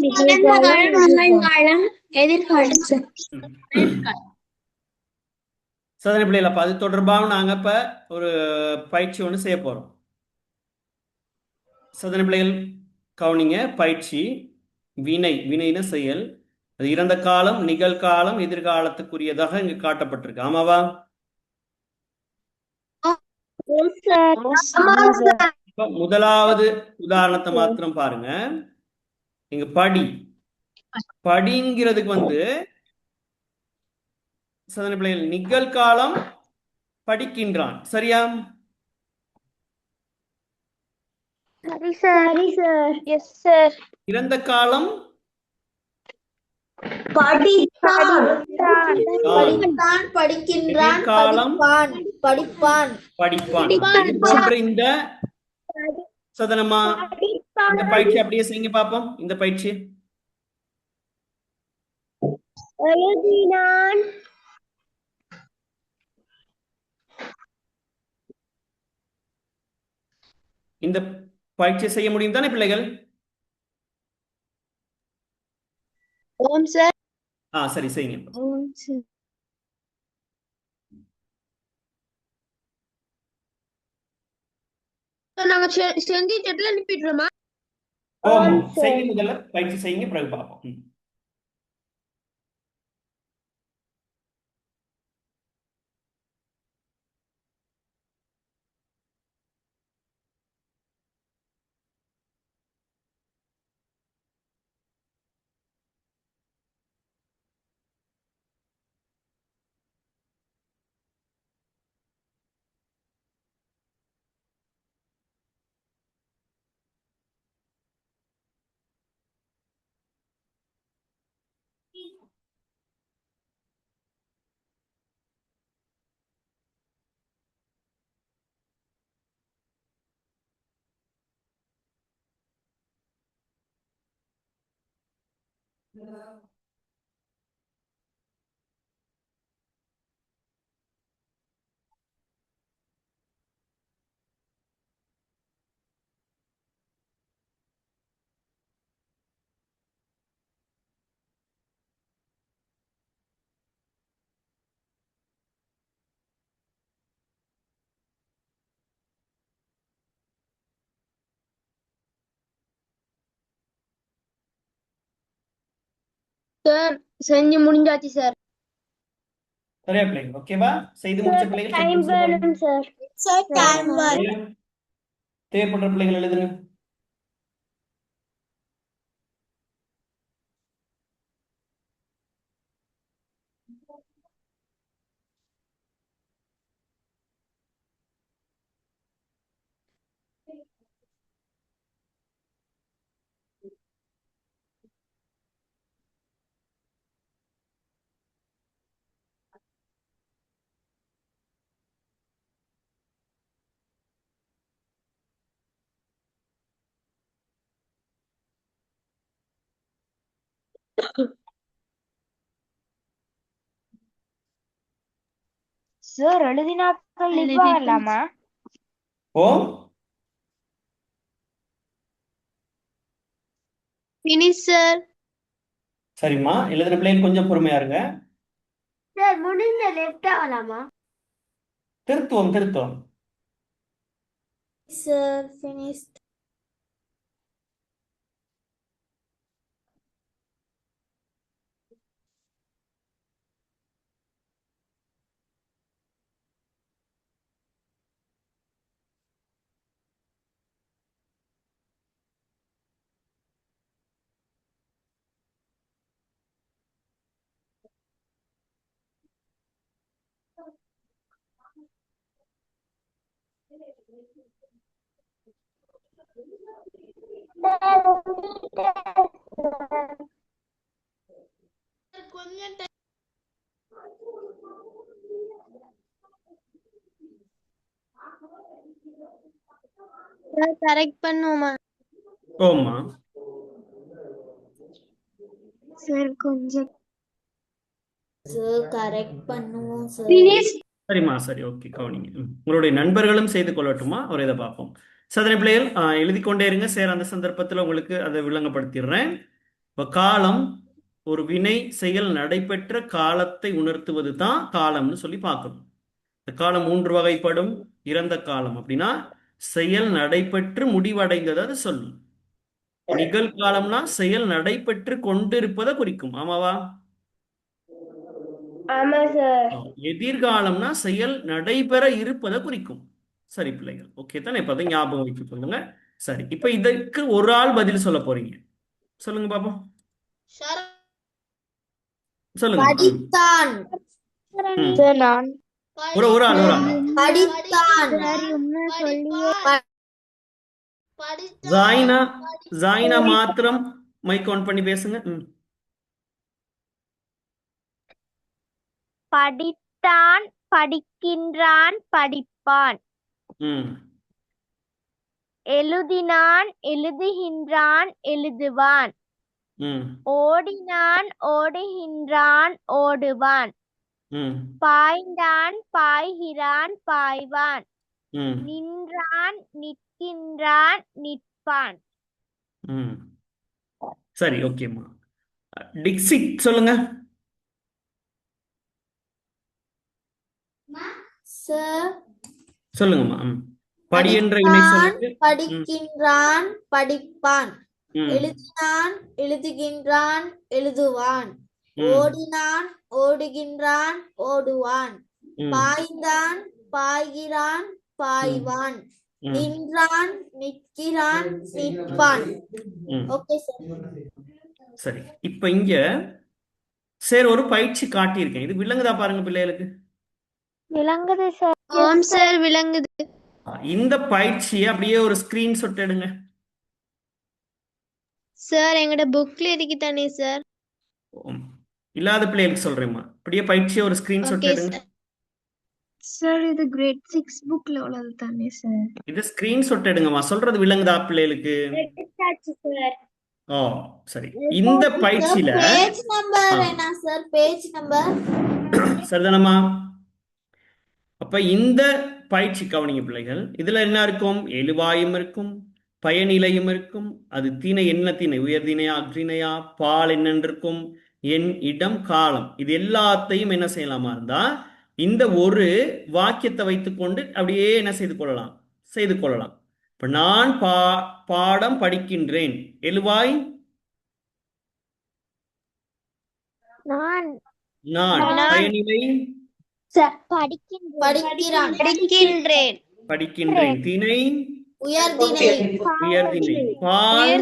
Speaker 2: நிகழ்காலம், எதிர்காலம் சார்.
Speaker 3: சாதனை பிள்ளைகள், அப்ப அது தொடர்பாக நாங்க இப்ப ஒரு பயிற்சி ஒன்று செய்ய போறோம். சாதனை பிள்ளைகள் கவனிங்க. பயிற்சி வினைன செயல். அது இறந்த காலம், நிகழ்காலம், எதிர்காலத்துக்குரியதாக இங்கு காட்டப்பட்டிருக்கு. ஆமாவா? இப்ப முதலாவது உதாரணத்தை மாத்திரம் பாருங்க. இங்க படிங்கிறதுக்கு வந்து சாதனை பிள்ளைகள் நிகழ்காலம் படிக்கின்றான். சரியா?
Speaker 4: சரி சார். Yes sir.
Speaker 3: இறந்த காலம்
Speaker 2: படித்தான்,
Speaker 5: படிக்கின்றான்,
Speaker 3: எதிர்காலம்
Speaker 5: படிப்பான்.
Speaker 3: இது போன்ற இந்த சதனமா இந்த பயிற்சி அப்படியே செய்யுங்க பாப்போம். இந்த பயிற்சி
Speaker 4: எழுதினான்.
Speaker 3: இந்த பயிற்சி செய்ய முடியும் தானே பிள்ளைகள்?
Speaker 2: ஓம் சார்.
Speaker 3: சரி செய்யுங்க.
Speaker 2: நாங்க செஞ்சு செட்ல அனுப்பிடுறோமா?
Speaker 3: செய்யுங்க, முதல்ல பயிற்சி செய்யுங்க, பிறகு பார்ப்போம்.
Speaker 2: சார் செஞ்சு முடிஞ்சாச்சு சார்.
Speaker 3: சரியா பிள்ளைகள்? ஓகேவா? செய்து முடிச்ச பிள்ளைகள் check
Speaker 4: டைம்
Speaker 3: box ல பாருங்க.
Speaker 4: வேணும் சார்.
Speaker 5: சார் டைம்
Speaker 3: தேவைப்படுற பிள்ளைகள் எழுதுங்க.
Speaker 2: சார் எழுதினாக்கள் எழுதிக்கலாமா?
Speaker 3: ஓ
Speaker 4: Finish, sir.
Speaker 3: சரிம்மா, எழுதுன பிள்ளைங்க கொஞ்சம் பொறுமையா இருங்க.
Speaker 4: Sir, முடிந்த left ஆகலாமா?
Speaker 3: திருத்துவோம்.
Speaker 4: Sir, finished.
Speaker 5: கொஞ்சம்
Speaker 4: Sir, correct பண்ணுவோமா?
Speaker 3: ஓம்மா,
Speaker 4: Sir, கொஞ்சம். Sir, correct பண்ணுவோம் sir.
Speaker 3: சரிம்மா, சரி, ஓகே, கவனிங்க. உங்களுடைய நண்பர்களும் செய்து கொள்ளட்டுமா, ஒரு இதை பார்ப்போம். சதனை பிள்ளைகள் எழுதி கொண்டே இருங்க. சேர் அந்த சந்தர்ப்பத்தில் உங்களுக்கு அதை விளங்கப்படுத்திடுறேன். இப்போ காலம் ஒரு வினை செயல் நடைபெற்ற காலத்தை உணர்த்துவது தான் காலம்னு சொல்லி பார்க்கணும். இந்த காலம் 3 வகைப்படும். இறந்த காலம் அப்படின்னா செயல் நடைபெற்று முடிவடைந்ததை அது சொல்லும். நிகழ்காலம்னா செயல் நடைபெற்று கொண்டிருப்பதை குறிக்கும். ஆமாவா?
Speaker 2: ஆமா சார்.
Speaker 3: எதிர்காலம்னா செயல் நடைபெற இருப்பதை குறிக்கும். சரி பிள்ளைகள், ஓகே தானே? இப்ப அதை ஞாபகம் வைக்க சொல்லுங்க. சரி, இப்ப இதற்கு ஒரு ஆள் பதில் சொல்ல போறீங்க. சொல்லுங்க பாப்போம். சொல்லுங்க.
Speaker 4: படித்தான்.
Speaker 2: சார் நான்
Speaker 3: ஒரு ஆள்.
Speaker 4: படித்தான்.
Speaker 3: ஜாயினா மாத்திரம் மைக் ஆன் பண்ணி பேசுங்க.
Speaker 2: படித்தான், படிக்கின்றான், படிப்பான். எழுதினான், எழுதுகின்றான், எழுதுவான். ஓடினான், ஓடுகின்றான், ஓடுவான். பாய்ந்தான், பாய்கிறான், பாய்வான். நின்றான், நிற்கின்றான், நிற்பான்.
Speaker 3: சரி, ஓகேம்மா. டிக்சிட் சொல்லுங்க. சொல்லுங்கம்மா. படி என்ற வினை சொல்லுங்க.
Speaker 4: படிக்கின்றான், படிப்பான். எழுதினான், எழுதுகின்றான், எழுதுவான். ஓடினான், ஓடுகின்றான், ஓடுவான். பாய்ந்தான், பாய்கிறான், பாய்வான். நின்றான், நிற்கிறான், நிற்பான். Okay sir.
Speaker 3: சரி, இப்ப இங்க சரி ஒரு பயிற்சி காட்டியிருக்கேன். இது விளங்குதா பாருங்க பிள்ளைகளுக்கு?
Speaker 2: விளங்குது சார்.
Speaker 4: ஆம் சார், விளங்குது.
Speaker 3: இந்த பயிற்சியை அப்படியே ஒரு ஸ்கிரீன்ஷாட் எடுங்க.
Speaker 4: சார் எங்கட புக்ல இருக்கு தானே சார்?
Speaker 3: இல்லாத பிள்ளைகளுக்கு சொல்றேம்மா, அப்படியே பயிற்சியை ஒரு ஸ்கிரீன்ஷாட் எடுங்க.
Speaker 4: சார் இது கிரேட் 6 புக்ல உள்ளது தானே சார்?
Speaker 3: இது ஸ்கிரீன்ஷாட் எடுங்கம்மா. சொல்றது விளங்குதா பிள்ளைகளுக்கு? ஓ சரி. இந்த பயிற்சியில
Speaker 4: பேஜ் நம்பர் என்ன சார்? பேஜ் நம்பர்
Speaker 3: சரிதானம்மா? அப்ப இந்த பயிற்சி கவனிங்க பிள்ளைகள். இதுல என்ன இருக்கும்? எழுவாயும் இருக்கும், பயனிலையும் இருக்கும். அது திணை என்ன திணை? உயர்திணையா, அக்ரிணையா, பால் என்னன்னு இருக்கும், எண், இடம், காலம். இது எல்லாத்தையும் என்ன செய்யலாமா இருந்தா இந்த ஒரு வாக்கியத்தை வைத்துக்கொண்டு அப்படியே என்ன செய்து கொள்ளலாம். இப்ப நான் பாடம் படிக்கின்றேன். எழுவாய் நான். பயனிலை படிக்கின்றேன். திணை உயர்திணை. பால்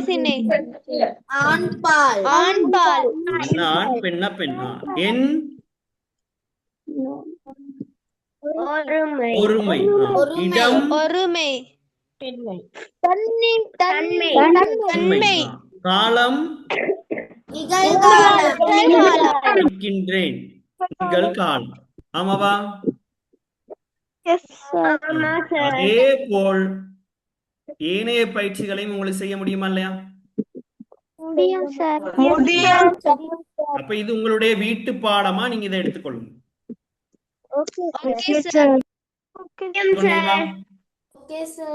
Speaker 3: நான் பெண்ணா பெண்ணா. என் ஒருமை. இடம்
Speaker 4: ஒருமை.
Speaker 3: தன்மை. காலம் படிக்கின்றேன். நிகழ்காலம். ஆமாவா? அதே போல் ஏனைய பயிற்சிகளையும் உங்களுக்கு செய்ய முடியுமா இல்லையா? அப்ப இது உங்களுடைய வீட்டு பாடமா நீங்க இதை எடுத்துக்கொள்ளுங்க.
Speaker 4: Okay, sir.
Speaker 3: சொன்னீங்களா?
Speaker 4: Okay, sir.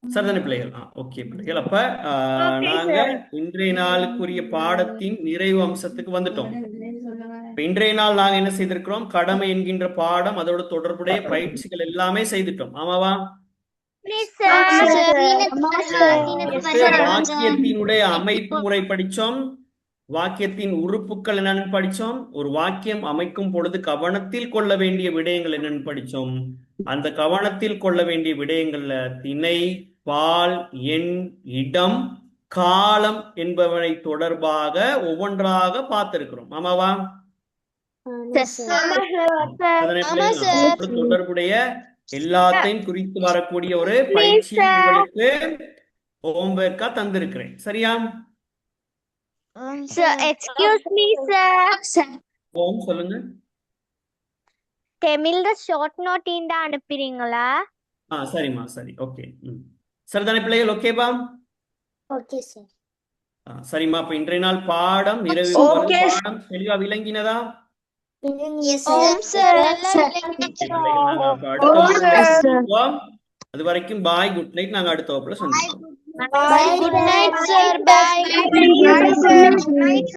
Speaker 3: சரிதானே பிள்ளைகள்? ஓகே பிள்ளைகள். அப்ப நாங்க இன்றைய நாளுக்குரிய பாடத்தின் நிறைவு அம்சத்துக்கு வந்துட்டோம். இப்ப இன்றைய நாள் நாங்க என்ன செய்திருக்கிறோம்? கடமை என்கின்ற பாடம், அதோட தொடர்புடைய பயிற்சிகள் எல்லாமே செய்துட்டோம். ஆமாவா? வாக்கியத்தினுடைய அமைப்பு முறை படிச்சோம். வாக்கியத்தின் உறுப்புகள் என்னன்னு படிச்சோம். ஒரு வாக்கியம் அமைக்கும் பொழுது கவனத்தில் கொள்ள வேண்டிய விடயங்கள் என்னன்னு படிச்சோம். அந்த கவனத்தில் கொள்ள வேண்டிய விடயங்கள்ல திணை, பால், எண், இடம், காலம் என்பவனை தொடர்பாக ஒவ்வொன்றாக பார்த்திருக்கிறோம். ஆமாவா? தொடர்புடைய எல்லாத்தையும் குறித்து வரக்கூடிய ஒரு பயிற்சி உங்களுக்கு ஹோம்வொர்க்கா தந்திருக்கிறேன். சரியா?
Speaker 2: Sir, excuse me, sir.
Speaker 3: ஓம் சொல்லுங்க.
Speaker 2: தமிழ்ல ஷார்ட் நோட் இண்டா அனுப்புறீங்களா?
Speaker 3: சரிம்மா, சரி, ஓகே. சரிதானே பிள்ளைகள்? ஓகேவா?
Speaker 4: Okay, sir.
Speaker 3: சரிம்மா. அப்ப இன்றைய நாள் பாடம் நிறைவு பாடம் தெளிவா விளங்கினதா?
Speaker 4: Yes, sir.
Speaker 3: அது வரைக்கும் பாய், குட் நைட். நாங்க அடுத்த வகுப்புல சந்திப்போம்.
Speaker 4: Bye. Good night, sir. Bye.